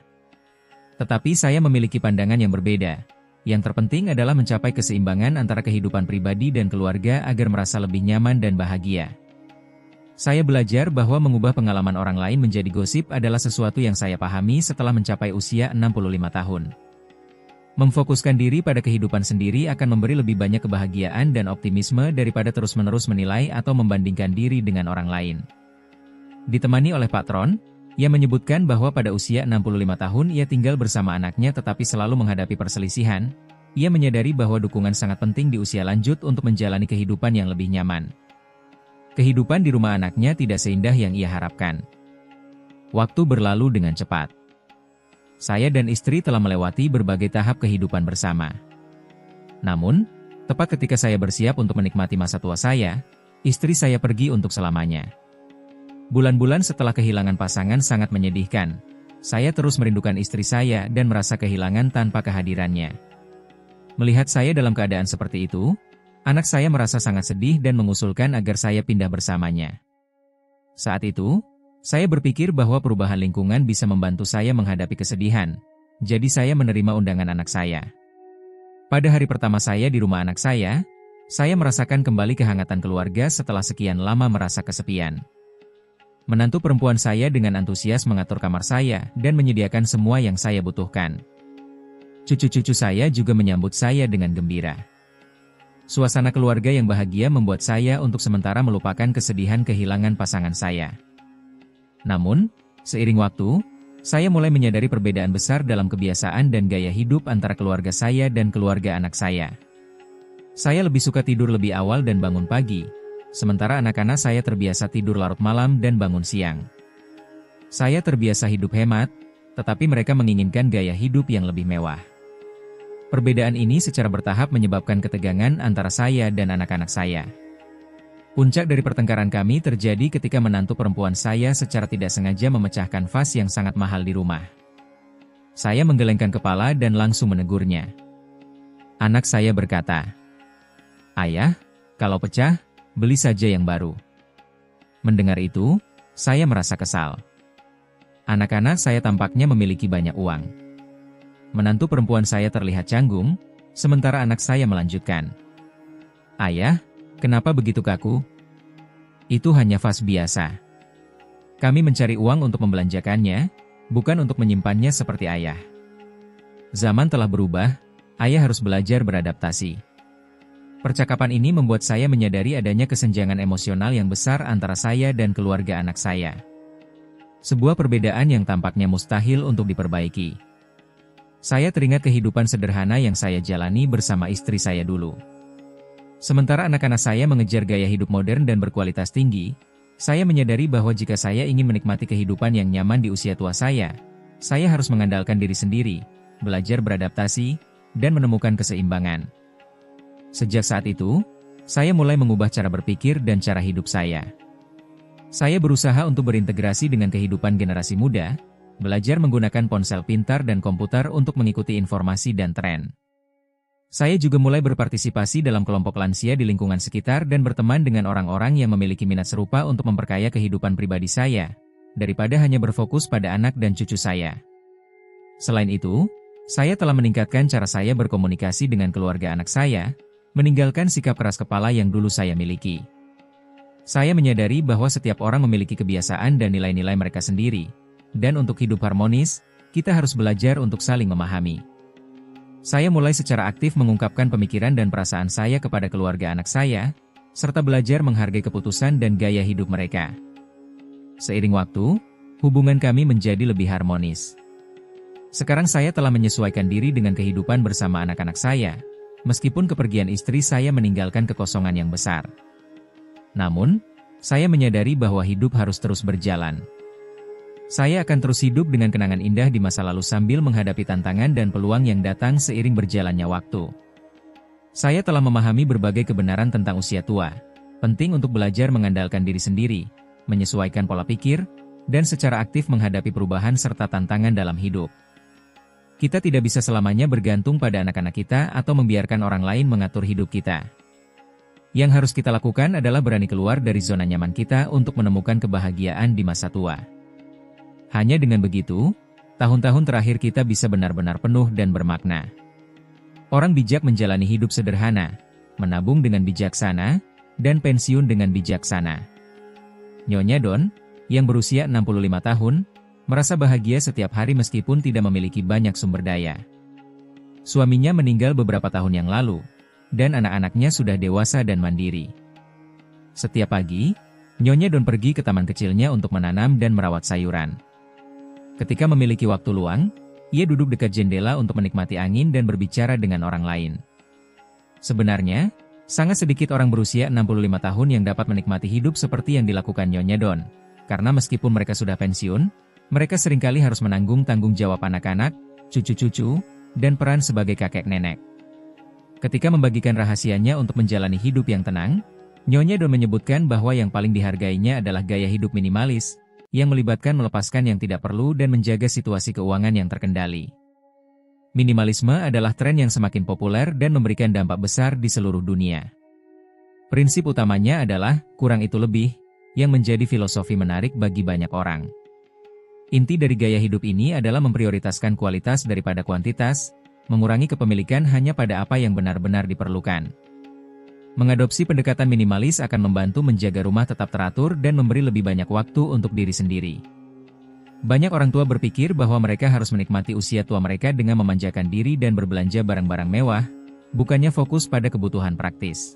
Speaker 1: Tetapi saya memiliki pandangan yang berbeda. Yang terpenting adalah mencapai keseimbangan antara kehidupan pribadi dan keluarga agar merasa lebih nyaman dan bahagia. Saya belajar bahwa mengubah pengalaman orang lain menjadi gosip adalah sesuatu yang saya pahami setelah mencapai usia 65 tahun. Memfokuskan diri pada kehidupan sendiri akan memberi lebih banyak kebahagiaan dan optimisme daripada terus-menerus menilai atau membandingkan diri dengan orang lain. Ditemani oleh Pak Tron, ia menyebutkan bahwa pada usia 65 tahun ia tinggal bersama anaknya tetapi selalu menghadapi perselisihan. Ia menyadari bahwa dukungan sangat penting di usia lanjut untuk menjalani kehidupan yang lebih nyaman. Kehidupan di rumah anaknya tidak seindah yang ia harapkan. Waktu berlalu dengan cepat. Saya dan istri telah melewati berbagai tahap kehidupan bersama. Namun, tepat ketika saya bersiap untuk menikmati masa tua saya, istri saya pergi untuk selamanya. Bulan-bulan setelah kehilangan pasangan sangat menyedihkan. Saya terus merindukan istri saya dan merasa kehilangan tanpa kehadirannya. Melihat saya dalam keadaan seperti itu, anak saya merasa sangat sedih dan mengusulkan agar saya pindah bersamanya. Saat itu, saya berpikir bahwa perubahan lingkungan bisa membantu saya menghadapi kesedihan, jadi saya menerima undangan anak saya. Pada hari pertama saya di rumah anak saya merasakan kembali kehangatan keluarga setelah sekian lama merasa kesepian. Menantu perempuan saya dengan antusias mengatur kamar saya dan menyediakan semua yang saya butuhkan. Cucu-cucu saya juga menyambut saya dengan gembira. Suasana keluarga yang bahagia membuat saya untuk sementara melupakan kesedihan kehilangan pasangan saya. Namun, seiring waktu, saya mulai menyadari perbedaan besar dalam kebiasaan dan gaya hidup antara keluarga saya dan keluarga anak saya. Saya lebih suka tidur lebih awal dan bangun pagi, sementara anak-anak saya terbiasa tidur larut malam dan bangun siang. Saya terbiasa hidup hemat, tetapi mereka menginginkan gaya hidup yang lebih mewah. Perbedaan ini secara bertahap menyebabkan ketegangan antara saya dan anak-anak saya. Puncak dari pertengkaran kami terjadi ketika menantu perempuan saya secara tidak sengaja memecahkan vas yang sangat mahal di rumah. Saya menggelengkan kepala dan langsung menegurnya. Anak saya berkata, "Ayah, kalau pecah, beli saja yang baru." Mendengar itu, saya merasa kesal. Anak-anak saya tampaknya memiliki banyak uang. Menantu perempuan saya terlihat canggung, sementara anak saya melanjutkan. "Ayah, kenapa begitu kaku? Itu hanya vas biasa. Kami mencari uang untuk membelanjakannya, bukan untuk menyimpannya seperti ayah. Zaman telah berubah, ayah harus belajar beradaptasi." Percakapan ini membuat saya menyadari adanya kesenjangan emosional yang besar antara saya dan keluarga anak saya. Sebuah perbedaan yang tampaknya mustahil untuk diperbaiki. Saya teringat kehidupan sederhana yang saya jalani bersama istri saya dulu. Sementara anak-anak saya mengejar gaya hidup modern dan berkualitas tinggi, saya menyadari bahwa jika saya ingin menikmati kehidupan yang nyaman di usia tua saya harus mengandalkan diri sendiri, belajar beradaptasi, dan menemukan keseimbangan. Sejak saat itu, saya mulai mengubah cara berpikir dan cara hidup saya. Saya berusaha untuk berintegrasi dengan kehidupan generasi muda, belajar menggunakan ponsel pintar dan komputer untuk mengikuti informasi dan tren. Saya juga mulai berpartisipasi dalam kelompok lansia di lingkungan sekitar dan berteman dengan orang-orang yang memiliki minat serupa untuk memperkaya kehidupan pribadi saya, daripada hanya berfokus pada anak dan cucu saya. Selain itu, saya telah meningkatkan cara saya berkomunikasi dengan keluarga anak saya, meninggalkan sikap keras kepala yang dulu saya miliki. Saya menyadari bahwa setiap orang memiliki kebiasaan dan nilai-nilai mereka sendiri, dan untuk hidup harmonis, kita harus belajar untuk saling memahami. Saya mulai secara aktif mengungkapkan pemikiran dan perasaan saya kepada keluarga anak saya, serta belajar menghargai keputusan dan gaya hidup mereka. Seiring waktu, hubungan kami menjadi lebih harmonis. Sekarang saya telah menyesuaikan diri dengan kehidupan bersama anak-anak saya, meskipun kepergian istri saya meninggalkan kekosongan yang besar. Namun, saya menyadari bahwa hidup harus terus berjalan. Saya akan terus hidup dengan kenangan indah di masa lalu sambil menghadapi tantangan dan peluang yang datang seiring berjalannya waktu. Saya telah memahami berbagai kebenaran tentang usia tua, penting untuk belajar mengandalkan diri sendiri, menyesuaikan pola pikir, dan secara aktif menghadapi perubahan serta tantangan dalam hidup. Kita tidak bisa selamanya bergantung pada anak-anak kita atau membiarkan orang lain mengatur hidup kita. Yang harus kita lakukan adalah berani keluar dari zona nyaman kita untuk menemukan kebahagiaan di masa tua. Hanya dengan begitu, tahun-tahun terakhir kita bisa benar-benar penuh dan bermakna. Orang bijak menjalani hidup sederhana, menabung dengan bijaksana, dan pensiun dengan bijaksana. Nyonya Don, yang berusia 65 tahun, merasa bahagia setiap hari meskipun tidak memiliki banyak sumber daya. Suaminya meninggal beberapa tahun yang lalu, dan anak-anaknya sudah dewasa dan mandiri. Setiap pagi, Nyonya Don pergi ke taman kecilnya untuk menanam dan merawat sayuran. Ketika memiliki waktu luang, ia duduk dekat jendela untuk menikmati angin dan berbicara dengan orang lain. Sebenarnya, sangat sedikit orang berusia 65 tahun yang dapat menikmati hidup seperti yang dilakukan Nyonya Don, karena meskipun mereka sudah pensiun, mereka seringkali harus menanggung tanggung jawab anak-anak, cucu-cucu, dan peran sebagai kakek nenek. Ketika membagikan rahasianya untuk menjalani hidup yang tenang, Nyonya Don menyebutkan bahwa yang paling dihargainya adalah gaya hidup minimalis, yang melibatkan melepaskan yang tidak perlu dan menjaga situasi keuangan yang terkendali. Minimalisme adalah tren yang semakin populer dan memberikan dampak besar di seluruh dunia. Prinsip utamanya adalah kurang itu lebih, yang menjadi filosofi menarik bagi banyak orang. Inti dari gaya hidup ini adalah memprioritaskan kualitas daripada kuantitas, mengurangi kepemilikan hanya pada apa yang benar-benar diperlukan. Mengadopsi pendekatan minimalis akan membantu menjaga rumah tetap teratur dan memberi lebih banyak waktu untuk diri sendiri. Banyak orang tua berpikir bahwa mereka harus menikmati usia tua mereka dengan memanjakan diri dan berbelanja barang-barang mewah, bukannya fokus pada kebutuhan praktis.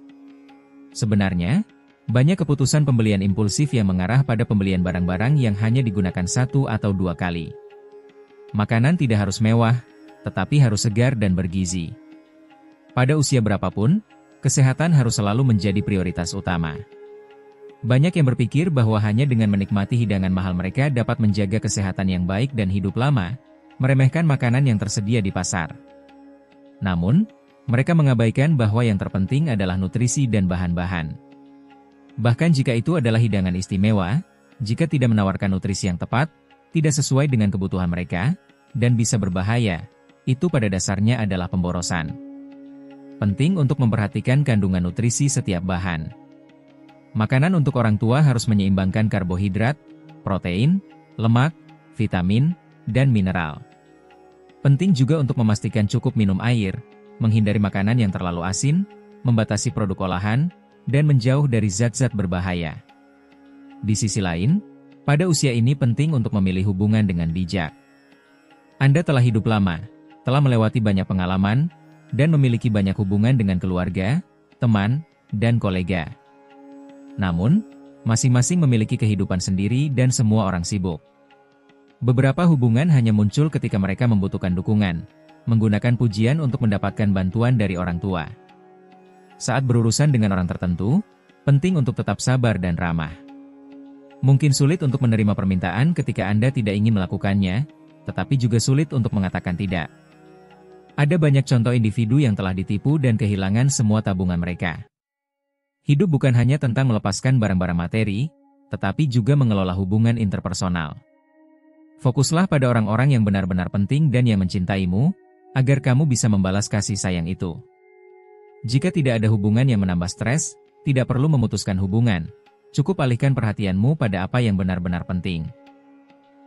Speaker 1: Sebenarnya, banyak keputusan pembelian impulsif yang mengarah pada pembelian barang-barang yang hanya digunakan 1 atau 2 kali. Makanan tidak harus mewah, tetapi harus segar dan bergizi. Pada usia berapapun, kesehatan harus selalu menjadi prioritas utama. Banyak yang berpikir bahwa hanya dengan menikmati hidangan mahal mereka dapat menjaga kesehatan yang baik dan hidup lama, meremehkan makanan yang tersedia di pasar. Namun, mereka mengabaikan bahwa yang terpenting adalah nutrisi dan bahan-bahan. Bahkan jika itu adalah hidangan istimewa, jika tidak menawarkan nutrisi yang tepat, tidak sesuai dengan kebutuhan mereka, dan bisa berbahaya, itu pada dasarnya adalah pemborosan. Penting untuk memperhatikan kandungan nutrisi setiap bahan. Makanan untuk orang tua harus menyeimbangkan karbohidrat, protein, lemak, vitamin, dan mineral. Penting juga untuk memastikan cukup minum air, menghindari makanan yang terlalu asin, membatasi produk olahan, dan menjauh dari zat-zat berbahaya. Di sisi lain, pada usia ini penting untuk memilih hubungan dengan bijak. Anda telah hidup lama, telah melewati banyak pengalaman, dan memiliki banyak hubungan dengan keluarga, teman, dan kolega. Namun, masing-masing memiliki kehidupan sendiri dan semua orang sibuk. Beberapa hubungan hanya muncul ketika mereka membutuhkan dukungan, menggunakan pujian untuk mendapatkan bantuan dari orang tua. Saat berurusan dengan orang tertentu, penting untuk tetap sabar dan ramah. Mungkin sulit untuk menerima permintaan ketika Anda tidak ingin melakukannya, tetapi juga sulit untuk mengatakan tidak. Ada banyak contoh individu yang telah ditipu dan kehilangan semua tabungan mereka. Hidup bukan hanya tentang melepaskan barang-barang materi, tetapi juga mengelola hubungan interpersonal. Fokuslah pada orang-orang yang benar-benar penting dan yang mencintaimu, agar kamu bisa membalas kasih sayang itu. Jika tidak ada hubungan yang menambah stres, tidak perlu memutuskan hubungan, cukup alihkan perhatianmu pada apa yang benar-benar penting.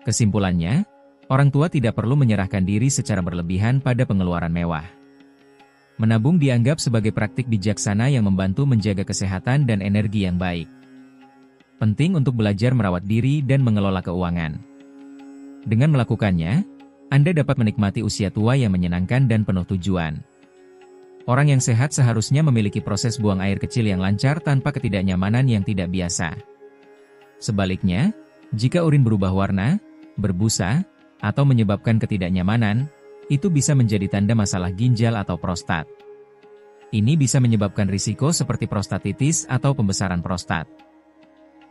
Speaker 1: Kesimpulannya, orang tua tidak perlu menyerahkan diri secara berlebihan pada pengeluaran mewah. Menabung dianggap sebagai praktik bijaksana yang membantu menjaga kesehatan dan energi yang baik. Penting untuk belajar merawat diri dan mengelola keuangan. Dengan melakukannya, Anda dapat menikmati usia tua yang menyenangkan dan penuh tujuan. Orang yang sehat seharusnya memiliki proses buang air kecil yang lancar tanpa ketidaknyamanan yang tidak biasa. Sebaliknya, jika urin berubah warna, berbusa, atau menyebabkan ketidaknyamanan, itu bisa menjadi tanda masalah ginjal atau prostat. Ini bisa menyebabkan risiko seperti prostatitis atau pembesaran prostat.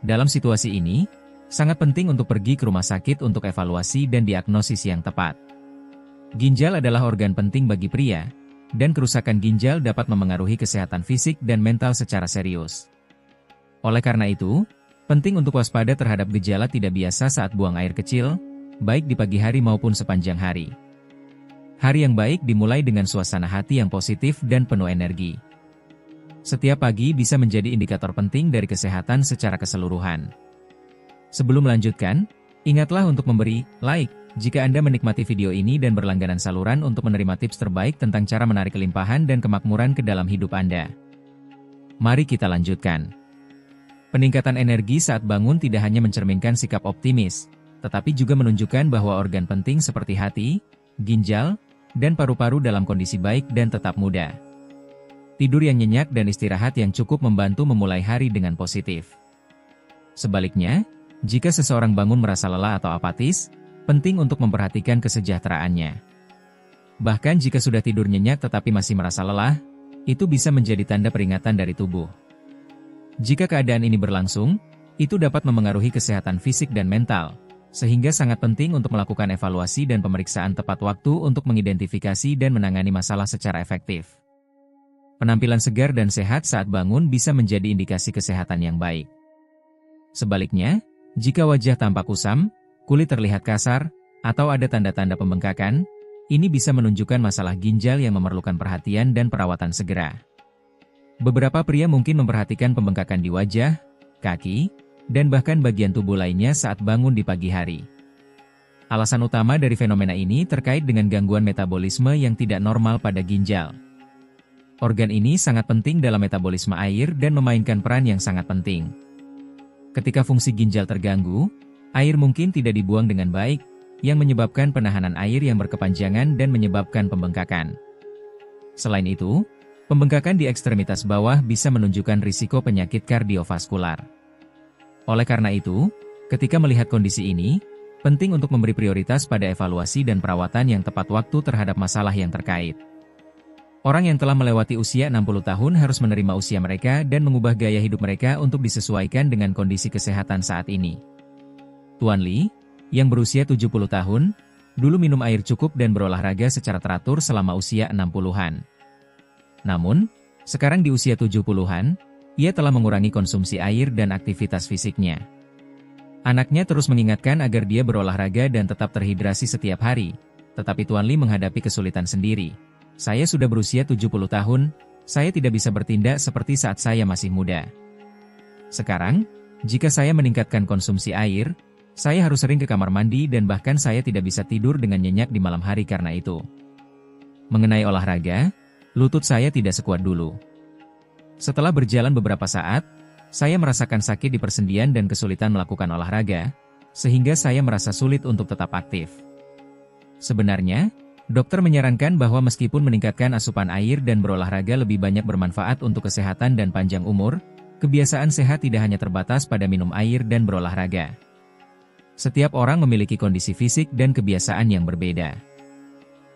Speaker 1: Dalam situasi ini, sangat penting untuk pergi ke rumah sakit untuk evaluasi dan diagnosis yang tepat. Ginjal adalah organ penting bagi pria, dan kerusakan ginjal dapat memengaruhi kesehatan fisik dan mental secara serius. Oleh karena itu, penting untuk waspada terhadap gejala tidak biasa saat buang air kecil, baik di pagi hari maupun sepanjang hari. Hari yang baik dimulai dengan suasana hati yang positif dan penuh energi. Setiap pagi bisa menjadi indikator penting dari kesehatan secara keseluruhan. Sebelum melanjutkan, ingatlah untuk memberi like jika Anda menikmati video ini dan berlangganan saluran untuk menerima tips terbaik tentang cara menarik kelimpahan dan kemakmuran ke dalam hidup Anda. Mari kita lanjutkan. Peningkatan energi saat bangun tidak hanya mencerminkan sikap optimis, tetapi juga menunjukkan bahwa organ penting seperti hati, ginjal, dan paru-paru dalam kondisi baik dan tetap muda. Tidur yang nyenyak dan istirahat yang cukup membantu memulai hari dengan positif. Sebaliknya, jika seseorang bangun merasa lelah atau apatis, penting untuk memperhatikan kesejahteraannya. Bahkan jika sudah tidur nyenyak tetapi masih merasa lelah, itu bisa menjadi tanda peringatan dari tubuh. Jika keadaan ini berlangsung, itu dapat memengaruhi kesehatan fisik dan mental, sehingga sangat penting untuk melakukan evaluasi dan pemeriksaan tepat waktu untuk mengidentifikasi dan menangani masalah secara efektif. Penampilan segar dan sehat saat bangun bisa menjadi indikasi kesehatan yang baik. Sebaliknya, jika wajah tampak kusam, kulit terlihat kasar, atau ada tanda-tanda pembengkakan, ini bisa menunjukkan masalah ginjal yang memerlukan perhatian dan perawatan segera. Beberapa pria mungkin memperhatikan pembengkakan di wajah, kaki, dan bahkan bagian tubuh lainnya saat bangun di pagi hari. Alasan utama dari fenomena ini terkait dengan gangguan metabolisme yang tidak normal pada ginjal. Organ ini sangat penting dalam metabolisme air dan memainkan peran yang sangat penting. Ketika fungsi ginjal terganggu, air mungkin tidak dibuang dengan baik, yang menyebabkan penahanan air yang berkepanjangan dan menyebabkan pembengkakan. Selain itu, pembengkakan di ekstremitas bawah bisa menunjukkan risiko penyakit kardiovaskular. Oleh karena itu, ketika melihat kondisi ini, penting untuk memberi prioritas pada evaluasi dan perawatan yang tepat waktu terhadap masalah yang terkait. Orang yang telah melewati usia 60 tahun harus menerima usia mereka dan mengubah gaya hidup mereka untuk disesuaikan dengan kondisi kesehatan saat ini. Tuan Lee, yang berusia 70 tahun, dulu minum air cukup dan berolahraga secara teratur selama usia 60-an. Namun, sekarang di usia 70-an, ia telah mengurangi konsumsi air dan aktivitas fisiknya. Anaknya terus mengingatkan agar dia berolahraga dan tetap terhidrasi setiap hari, tetapi Tuan Lee menghadapi kesulitan sendiri. Saya sudah berusia 70 tahun, saya tidak bisa bertindak seperti saat saya masih muda. Sekarang, jika saya meningkatkan konsumsi air, saya harus sering ke kamar mandi dan bahkan saya tidak bisa tidur dengan nyenyak di malam hari karena itu. Mengenai olahraga, lutut saya tidak sekuat dulu. Setelah berjalan beberapa saat, saya merasakan sakit di persendian dan kesulitan melakukan olahraga, sehingga saya merasa sulit untuk tetap aktif. Sebenarnya, dokter menyarankan bahwa meskipun meningkatkan asupan air dan berolahraga lebih banyak bermanfaat untuk kesehatan dan panjang umur, kebiasaan sehat tidak hanya terbatas pada minum air dan berolahraga. Setiap orang memiliki kondisi fisik dan kebiasaan yang berbeda.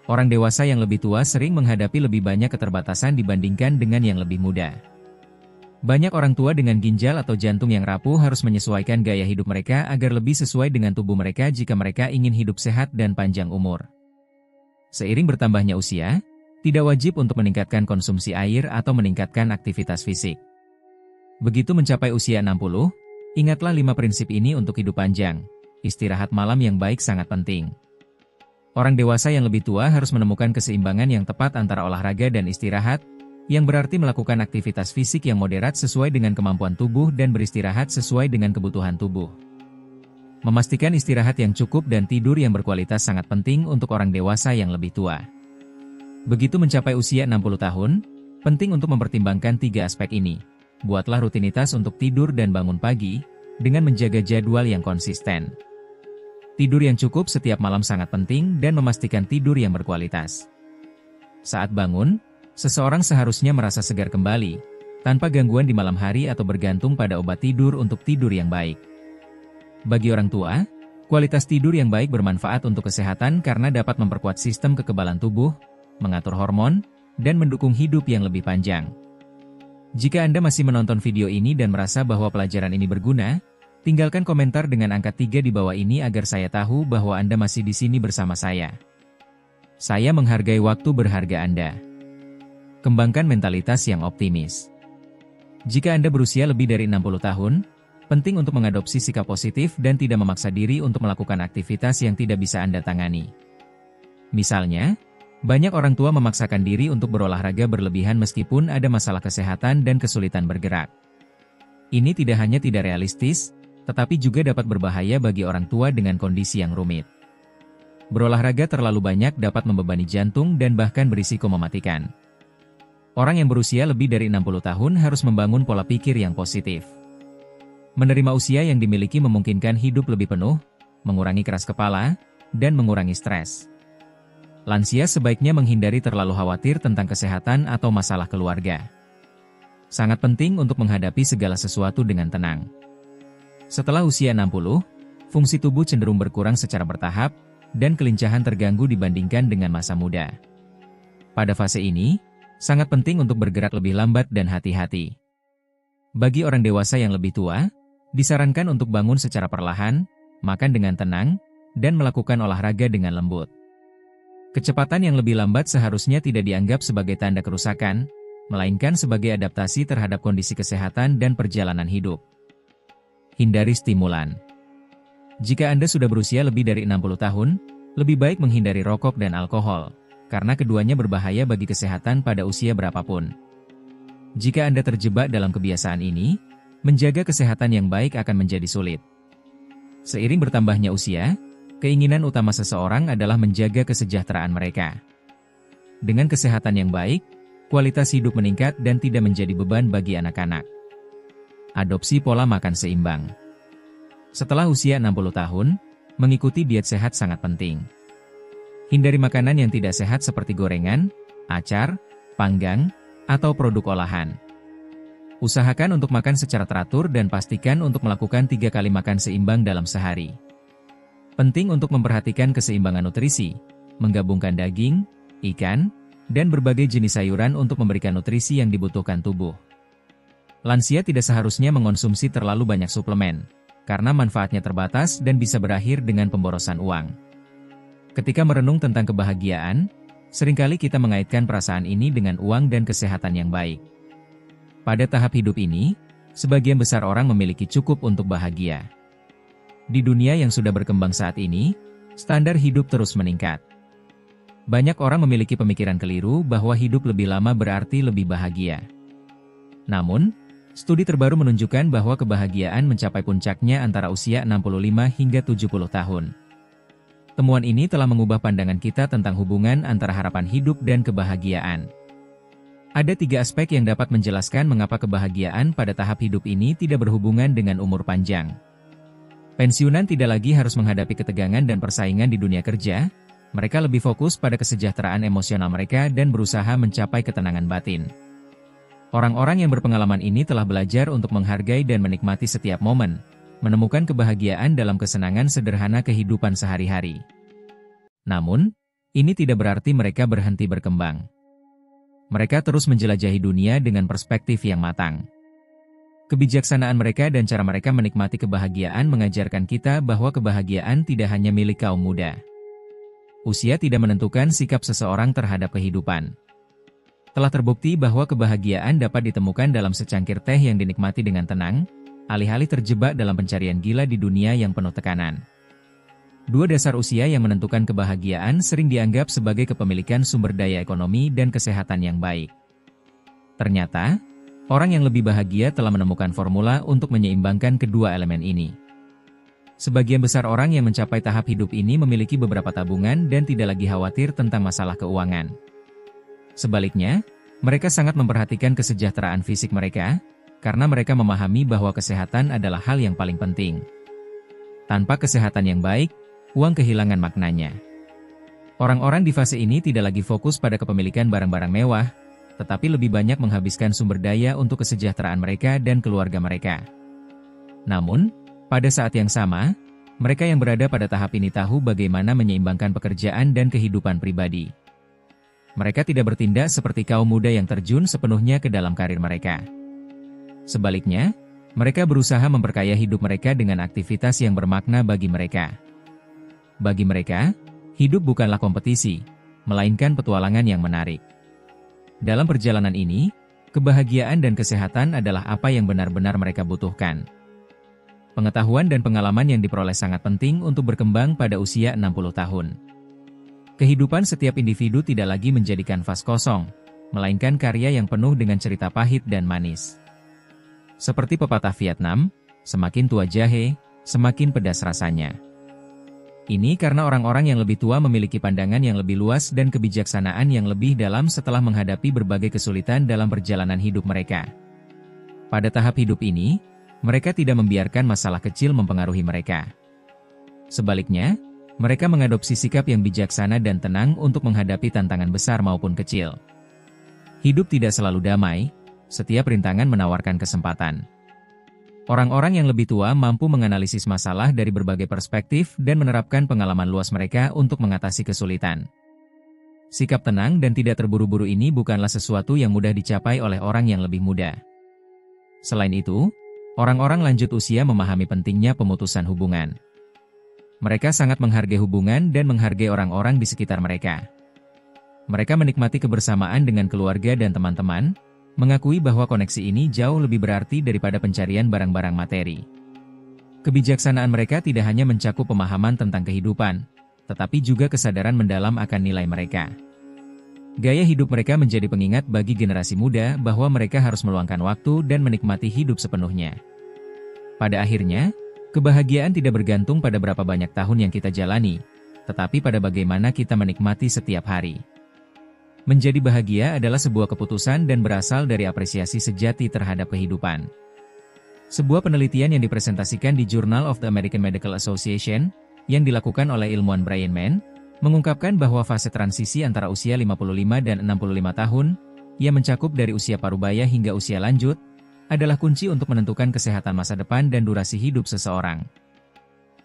Speaker 1: Orang dewasa yang lebih tua sering menghadapi lebih banyak keterbatasan dibandingkan dengan yang lebih muda. Banyak orang tua dengan ginjal atau jantung yang rapuh harus menyesuaikan gaya hidup mereka agar lebih sesuai dengan tubuh mereka jika mereka ingin hidup sehat dan panjang umur. Seiring bertambahnya usia, tidak wajib untuk meningkatkan konsumsi air atau meningkatkan aktivitas fisik. Begitu mencapai usia 60, ingatlah 5 prinsip ini untuk hidup panjang. Istirahat malam yang baik sangat penting. Orang dewasa yang lebih tua harus menemukan keseimbangan yang tepat antara olahraga dan istirahat, yang berarti melakukan aktivitas fisik yang moderat sesuai dengan kemampuan tubuh dan beristirahat sesuai dengan kebutuhan tubuh. Memastikan istirahat yang cukup dan tidur yang berkualitas sangat penting untuk orang dewasa yang lebih tua. Begitu mencapai usia 60 tahun, penting untuk mempertimbangkan 3 aspek ini. Buatlah rutinitas untuk tidur dan bangun pagi, dengan menjaga jadwal yang konsisten. Tidur yang cukup setiap malam sangat penting dan memastikan tidur yang berkualitas. Saat bangun, seseorang seharusnya merasa segar kembali, tanpa gangguan di malam hari atau bergantung pada obat tidur untuk tidur yang baik. Bagi orang tua, kualitas tidur yang baik bermanfaat untuk kesehatan karena dapat memperkuat sistem kekebalan tubuh, mengatur hormon, dan mendukung hidup yang lebih panjang. Jika Anda masih menonton video ini dan merasa bahwa pelajaran ini berguna, tinggalkan komentar dengan angka 3 di bawah ini agar saya tahu bahwa Anda masih di sini bersama saya. Saya menghargai waktu berharga Anda. Kembangkan mentalitas yang optimis. Jika Anda berusia lebih dari 60 tahun, penting untuk mengadopsi sikap positif dan tidak memaksa diri untuk melakukan aktivitas yang tidak bisa Anda tangani. Misalnya, banyak orang tua memaksakan diri untuk berolahraga berlebihan meskipun ada masalah kesehatan dan kesulitan bergerak. Ini tidak hanya tidak realistis, tetapi juga dapat berbahaya bagi orang tua dengan kondisi yang rumit. Berolahraga terlalu banyak dapat membebani jantung dan bahkan berisiko mematikan. Orang yang berusia lebih dari 60 tahun harus membangun pola pikir yang positif. Menerima usia yang dimiliki memungkinkan hidup lebih penuh, mengurangi keras kepala, dan mengurangi stres. Lansia sebaiknya menghindari terlalu khawatir tentang kesehatan atau masalah keluarga. Sangat penting untuk menghadapi segala sesuatu dengan tenang. Setelah usia 60, fungsi tubuh cenderung berkurang secara bertahap, dan kelincahan terganggu dibandingkan dengan masa muda. Pada fase ini, sangat penting untuk bergerak lebih lambat dan hati-hati. Bagi orang dewasa yang lebih tua, disarankan untuk bangun secara perlahan, makan dengan tenang, dan melakukan olahraga dengan lembut. Kecepatan yang lebih lambat seharusnya tidak dianggap sebagai tanda kerusakan, melainkan sebagai adaptasi terhadap kondisi kesehatan dan perjalanan hidup. Hindari stimulan. Jika Anda sudah berusia lebih dari 60 tahun, lebih baik menghindari rokok dan alkohol, karena keduanya berbahaya bagi kesehatan pada usia berapapun. Jika Anda terjebak dalam kebiasaan ini, menjaga kesehatan yang baik akan menjadi sulit. Seiring bertambahnya usia, keinginan utama seseorang adalah menjaga kesejahteraan mereka. Dengan kesehatan yang baik, kualitas hidup meningkat dan tidak menjadi beban bagi anak-anak. Adopsi pola makan seimbang. Setelah usia 60 tahun, mengikuti diet sehat sangat penting. Hindari makanan yang tidak sehat seperti gorengan, acar, panggang, atau produk olahan. Usahakan untuk makan secara teratur dan pastikan untuk melakukan 3 kali makan seimbang dalam sehari. Penting untuk memperhatikan keseimbangan nutrisi, menggabungkan daging, ikan, dan berbagai jenis sayuran untuk memberikan nutrisi yang dibutuhkan tubuh. Lansia tidak seharusnya mengonsumsi terlalu banyak suplemen, karena manfaatnya terbatas dan bisa berakhir dengan pemborosan uang. Ketika merenung tentang kebahagiaan, seringkali kita mengaitkan perasaan ini dengan uang dan kesehatan yang baik. Pada tahap hidup ini, sebagian besar orang memiliki cukup untuk bahagia. Di dunia yang sudah berkembang saat ini, standar hidup terus meningkat. Banyak orang memiliki pemikiran keliru bahwa hidup lebih lama berarti lebih bahagia. Namun, studi terbaru menunjukkan bahwa kebahagiaan mencapai puncaknya antara usia 65 hingga 70 tahun. Temuan ini telah mengubah pandangan kita tentang hubungan antara harapan hidup dan kebahagiaan. Ada 3 aspek yang dapat menjelaskan mengapa kebahagiaan pada tahap hidup ini tidak berhubungan dengan umur panjang. Pensiunan tidak lagi harus menghadapi ketegangan dan persaingan di dunia kerja, mereka lebih fokus pada kesejahteraan emosional mereka dan berusaha mencapai ketenangan batin. Orang-orang yang berpengalaman ini telah belajar untuk menghargai dan menikmati setiap momen, menemukan kebahagiaan dalam kesenangan sederhana kehidupan sehari-hari. Namun, ini tidak berarti mereka berhenti berkembang. Mereka terus menjelajahi dunia dengan perspektif yang matang. Kebijaksanaan mereka dan cara mereka menikmati kebahagiaan mengajarkan kita bahwa kebahagiaan tidak hanya milik kaum muda. Usia tidak menentukan sikap seseorang terhadap kehidupan. Telah terbukti bahwa kebahagiaan dapat ditemukan dalam secangkir teh yang dinikmati dengan tenang, alih-alih terjebak dalam pencarian gila di dunia yang penuh tekanan. 2 dasar usia yang menentukan kebahagiaan sering dianggap sebagai kepemilikan sumber daya ekonomi dan kesehatan yang baik. Ternyata, orang yang lebih bahagia telah menemukan formula untuk menyeimbangkan kedua elemen ini. Sebagian besar orang yang mencapai tahap hidup ini memiliki beberapa tabungan dan tidak lagi khawatir tentang masalah keuangan. Sebaliknya, mereka sangat memperhatikan kesejahteraan fisik mereka, karena mereka memahami bahwa kesehatan adalah hal yang paling penting. Tanpa kesehatan yang baik, uang kehilangan maknanya. Orang-orang di fase ini tidak lagi fokus pada kepemilikan barang-barang mewah, tetapi lebih banyak menghabiskan sumber daya untuk kesejahteraan mereka dan keluarga mereka. Namun, pada saat yang sama, mereka yang berada pada tahap ini tahu bagaimana menyeimbangkan pekerjaan dan kehidupan pribadi. Mereka tidak bertindak seperti kaum muda yang terjun sepenuhnya ke dalam karir mereka. Sebaliknya, mereka berusaha memperkaya hidup mereka dengan aktivitas yang bermakna bagi mereka. Bagi mereka, hidup bukanlah kompetisi, melainkan petualangan yang menarik. Dalam perjalanan ini, kebahagiaan dan kesehatan adalah apa yang benar-benar mereka butuhkan. Pengetahuan dan pengalaman yang diperoleh sangat penting untuk berkembang pada usia 60 tahun. Kehidupan setiap individu tidak lagi menjadi kanvas kosong, melainkan karya yang penuh dengan cerita pahit dan manis. Seperti pepatah Vietnam, semakin tua jahe, semakin pedas rasanya. Ini karena orang-orang yang lebih tua memiliki pandangan yang lebih luas dan kebijaksanaan yang lebih dalam setelah menghadapi berbagai kesulitan dalam perjalanan hidup mereka. Pada tahap hidup ini, mereka tidak membiarkan masalah kecil mempengaruhi mereka. Sebaliknya, mereka mengadopsi sikap yang bijaksana dan tenang untuk menghadapi tantangan besar maupun kecil. Hidup tidak selalu damai, setiap rintangan menawarkan kesempatan. Orang-orang yang lebih tua mampu menganalisis masalah dari berbagai perspektif dan menerapkan pengalaman luas mereka untuk mengatasi kesulitan. Sikap tenang dan tidak terburu-buru ini bukanlah sesuatu yang mudah dicapai oleh orang yang lebih muda. Selain itu, orang-orang lanjut usia memahami pentingnya pemutusan hubungan. Mereka sangat menghargai hubungan dan menghargai orang-orang di sekitar mereka. Mereka menikmati kebersamaan dengan keluarga dan teman-teman, mengakui bahwa koneksi ini jauh lebih berarti daripada pencarian barang-barang materi. Kebijaksanaan mereka tidak hanya mencakup pemahaman tentang kehidupan, tetapi juga kesadaran mendalam akan nilai mereka. Gaya hidup mereka menjadi pengingat bagi generasi muda bahwa mereka harus meluangkan waktu dan menikmati hidup sepenuhnya. Pada akhirnya, kebahagiaan tidak bergantung pada berapa banyak tahun yang kita jalani, tetapi pada bagaimana kita menikmati setiap hari. Menjadi bahagia adalah sebuah keputusan dan berasal dari apresiasi sejati terhadap kehidupan. Sebuah penelitian yang dipresentasikan di Journal of the American Medical Association, yang dilakukan oleh ilmuwan Brian Mann, mengungkapkan bahwa fase transisi antara usia 55 dan 65 tahun, yang mencakup dari usia parubaya hingga usia lanjut, adalah kunci untuk menentukan kesehatan masa depan dan durasi hidup seseorang.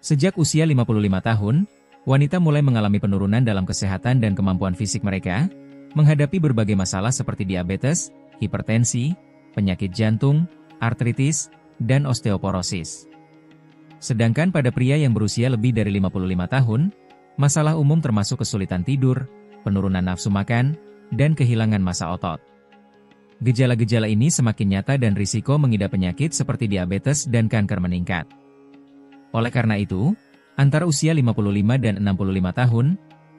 Speaker 1: Sejak usia 55 tahun, wanita mulai mengalami penurunan dalam kesehatan dan kemampuan fisik mereka, menghadapi berbagai masalah seperti diabetes, hipertensi, penyakit jantung, artritis, dan osteoporosis. Sedangkan pada pria yang berusia lebih dari 55 tahun, masalah umum termasuk kesulitan tidur, penurunan nafsu makan, dan kehilangan massa otot. Gejala-gejala ini semakin nyata dan risiko mengidap penyakit seperti diabetes dan kanker meningkat. Oleh karena itu, antara usia 55 dan 65 tahun,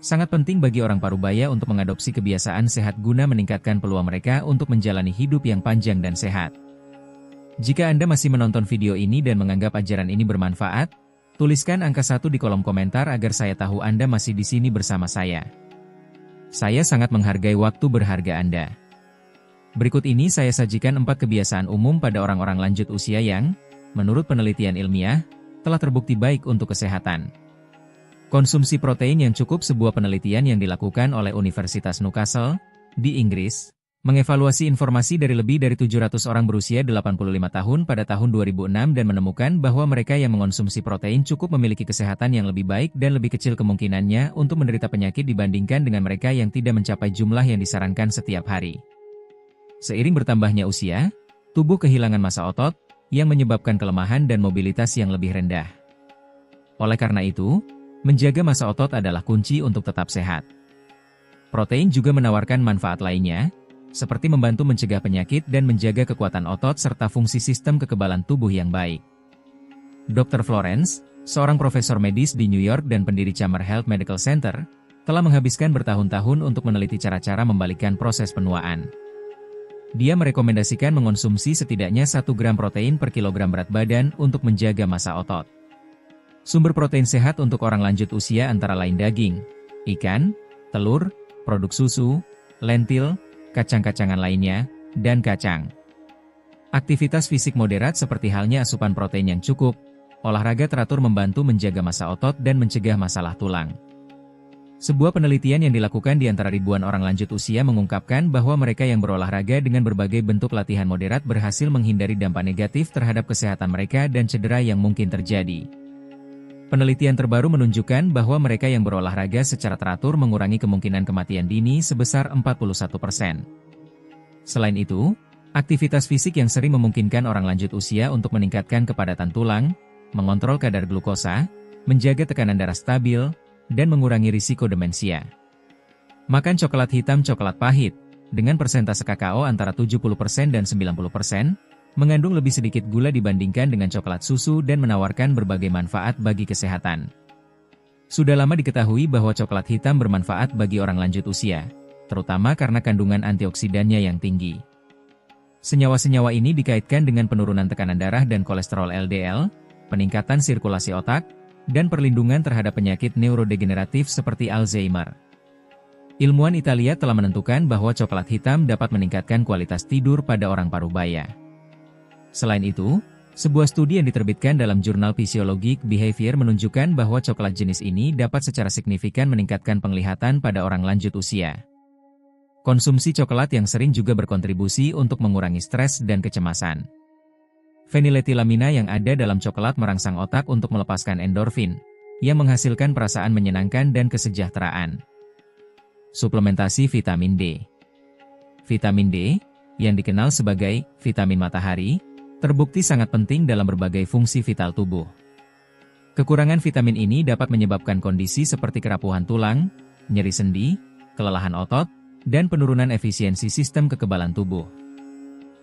Speaker 1: sangat penting bagi orang parubaya untuk mengadopsi kebiasaan sehat guna meningkatkan peluang mereka untuk menjalani hidup yang panjang dan sehat. Jika Anda masih menonton video ini dan menganggap ajaran ini bermanfaat, tuliskan angka 1 di kolom komentar agar saya tahu Anda masih di sini bersama saya. Saya sangat menghargai waktu berharga Anda. Berikut ini saya sajikan 4 kebiasaan umum pada orang-orang lanjut usia yang, menurut penelitian ilmiah, telah terbukti baik untuk kesehatan. Konsumsi protein yang cukup. Sebuah penelitian yang dilakukan oleh Universitas Newcastle, di Inggris, mengevaluasi informasi dari lebih dari 700 orang berusia 85 tahun pada tahun 2006 dan menemukan bahwa mereka yang mengonsumsi protein cukup memiliki kesehatan yang lebih baik dan lebih kecil kemungkinannya untuk menderita penyakit dibandingkan dengan mereka yang tidak mencapai jumlah yang disarankan setiap hari. Seiring bertambahnya usia, tubuh kehilangan massa otot, yang menyebabkan kelemahan dan mobilitas yang lebih rendah. Oleh karena itu, menjaga massa otot adalah kunci untuk tetap sehat. Protein juga menawarkan manfaat lainnya, seperti membantu mencegah penyakit dan menjaga kekuatan otot serta fungsi sistem kekebalan tubuh yang baik. Dr. Florence, seorang profesor medis di New York dan pendiri Chamber Health Medical Center, telah menghabiskan bertahun-tahun untuk meneliti cara-cara membalikkan proses penuaan. Dia merekomendasikan mengonsumsi setidaknya 1 gram protein per kilogram berat badan untuk menjaga massa otot. Sumber protein sehat untuk orang lanjut usia antara lain daging, ikan, telur, produk susu, lentil, kacang-kacangan lainnya, dan kacang. Aktivitas fisik moderat seperti halnya asupan protein yang cukup, olahraga teratur membantu menjaga massa otot dan mencegah masalah tulang. Sebuah penelitian yang dilakukan di antara ribuan orang lanjut usia mengungkapkan bahwa mereka yang berolahraga dengan berbagai bentuk latihan moderat berhasil menghindari dampak negatif terhadap kesehatan mereka dan cedera yang mungkin terjadi. Penelitian terbaru menunjukkan bahwa mereka yang berolahraga secara teratur mengurangi kemungkinan kematian dini sebesar 41%. Selain itu, aktivitas fisik yang sering memungkinkan orang lanjut usia untuk meningkatkan kepadatan tulang, mengontrol kadar glukosa, menjaga tekanan darah stabil, dan mengurangi risiko demensia. Makan coklat hitam coklat pahit, dengan persentase kakao antara 70% dan 90%, mengandung lebih sedikit gula dibandingkan dengan coklat susu dan menawarkan berbagai manfaat bagi kesehatan. Sudah lama diketahui bahwa coklat hitam bermanfaat bagi orang lanjut usia, terutama karena kandungan antioksidannya yang tinggi. Senyawa-senyawa ini dikaitkan dengan penurunan tekanan darah dan kolesterol LDL, peningkatan sirkulasi otak, dan perlindungan terhadap penyakit neurodegeneratif seperti Alzheimer. Ilmuwan Italia telah menentukan bahwa coklat hitam dapat meningkatkan kualitas tidur pada orang parubaya. Selain itu, sebuah studi yang diterbitkan dalam jurnal Physiologic Behavior menunjukkan bahwa coklat jenis ini dapat secara signifikan meningkatkan penglihatan pada orang lanjut usia. Konsumsi coklat yang sering juga berkontribusi untuk mengurangi stres dan kecemasan. Feniletilamina yang ada dalam coklat merangsang otak untuk melepaskan endorfin, yang menghasilkan perasaan menyenangkan dan kesejahteraan. Suplementasi vitamin D. Vitamin D, yang dikenal sebagai vitamin matahari, terbukti sangat penting dalam berbagai fungsi vital tubuh. Kekurangan vitamin ini dapat menyebabkan kondisi seperti kerapuhan tulang, nyeri sendi, kelelahan otot, dan penurunan efisiensi sistem kekebalan tubuh.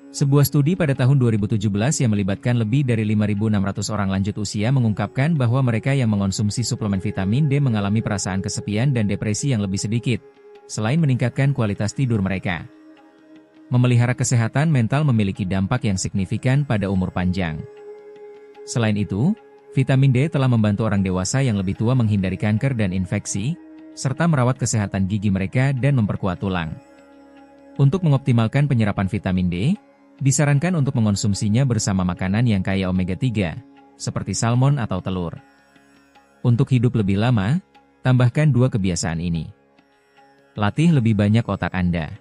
Speaker 1: Sebuah studi pada tahun 2017 yang melibatkan lebih dari 5.600 orang lanjut usia mengungkapkan bahwa mereka yang mengonsumsi suplemen vitamin D mengalami perasaan kesepian dan depresi yang lebih sedikit, selain meningkatkan kualitas tidur mereka. Memelihara kesehatan mental memiliki dampak yang signifikan pada umur panjang. Selain itu, vitamin D telah membantu orang dewasa yang lebih tua menghindari kanker dan infeksi, serta merawat kesehatan gigi mereka dan memperkuat tulang. Untuk mengoptimalkan penyerapan vitamin D, disarankan untuk mengonsumsinya bersama makanan yang kaya omega-3, seperti salmon atau telur. Untuk hidup lebih lama, tambahkan 2 kebiasaan ini. Latih lebih banyak otak Anda.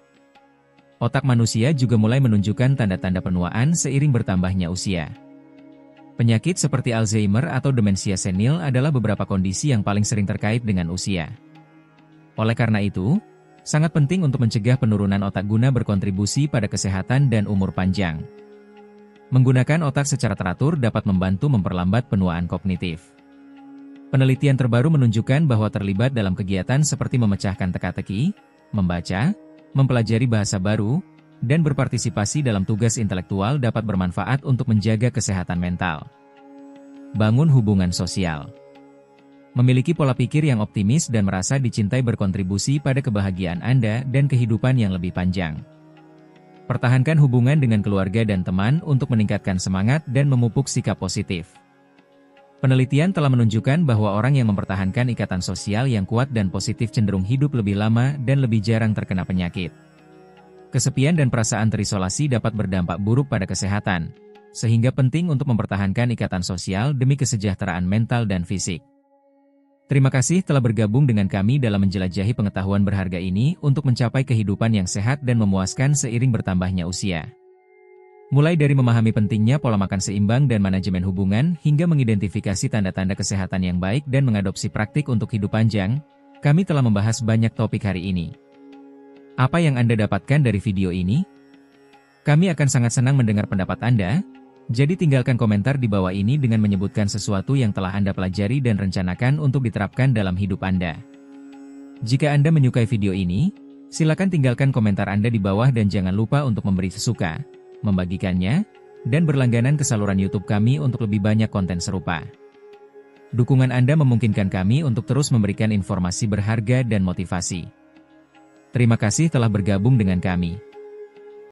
Speaker 1: Otak manusia juga mulai menunjukkan tanda-tanda penuaan seiring bertambahnya usia. Penyakit seperti Alzheimer atau demensia senil adalah beberapa kondisi yang paling sering terkait dengan usia. Oleh karena itu, sangat penting untuk mencegah penurunan otak guna berkontribusi pada kesehatan dan umur panjang. Menggunakan otak secara teratur dapat membantu memperlambat penuaan kognitif. Penelitian terbaru menunjukkan bahwa terlibat dalam kegiatan seperti memecahkan teka-teki, membaca, mempelajari bahasa baru, dan berpartisipasi dalam tugas intelektual dapat bermanfaat untuk menjaga kesehatan mental. Bangun hubungan sosial. Memiliki pola pikir yang optimis dan merasa dicintai berkontribusi pada kebahagiaan Anda dan kehidupan yang lebih panjang. Pertahankan hubungan dengan keluarga dan teman untuk meningkatkan semangat dan memupuk sikap positif. Penelitian telah menunjukkan bahwa orang yang mempertahankan ikatan sosial yang kuat dan positif cenderung hidup lebih lama dan lebih jarang terkena penyakit. Kesepian dan perasaan terisolasi dapat berdampak buruk pada kesehatan, sehingga penting untuk mempertahankan ikatan sosial demi kesejahteraan mental dan fisik. Terima kasih telah bergabung dengan kami dalam menjelajahi pengetahuan berharga ini untuk mencapai kehidupan yang sehat dan memuaskan seiring bertambahnya usia. Mulai dari memahami pentingnya pola makan seimbang dan manajemen hubungan hingga mengidentifikasi tanda-tanda kesehatan yang baik dan mengadopsi praktik untuk hidup panjang, kami telah membahas banyak topik hari ini. Apa yang Anda dapatkan dari video ini? Kami akan sangat senang mendengar pendapat Anda, jadi tinggalkan komentar di bawah ini dengan menyebutkan sesuatu yang telah Anda pelajari dan rencanakan untuk diterapkan dalam hidup Anda. Jika Anda menyukai video ini, silakan tinggalkan komentar Anda di bawah dan jangan lupa untuk memberi suka, membagikannya, dan berlangganan ke saluran YouTube kami untuk lebih banyak konten serupa. Dukungan Anda memungkinkan kami untuk terus memberikan informasi berharga dan motivasi. Terima kasih telah bergabung dengan kami.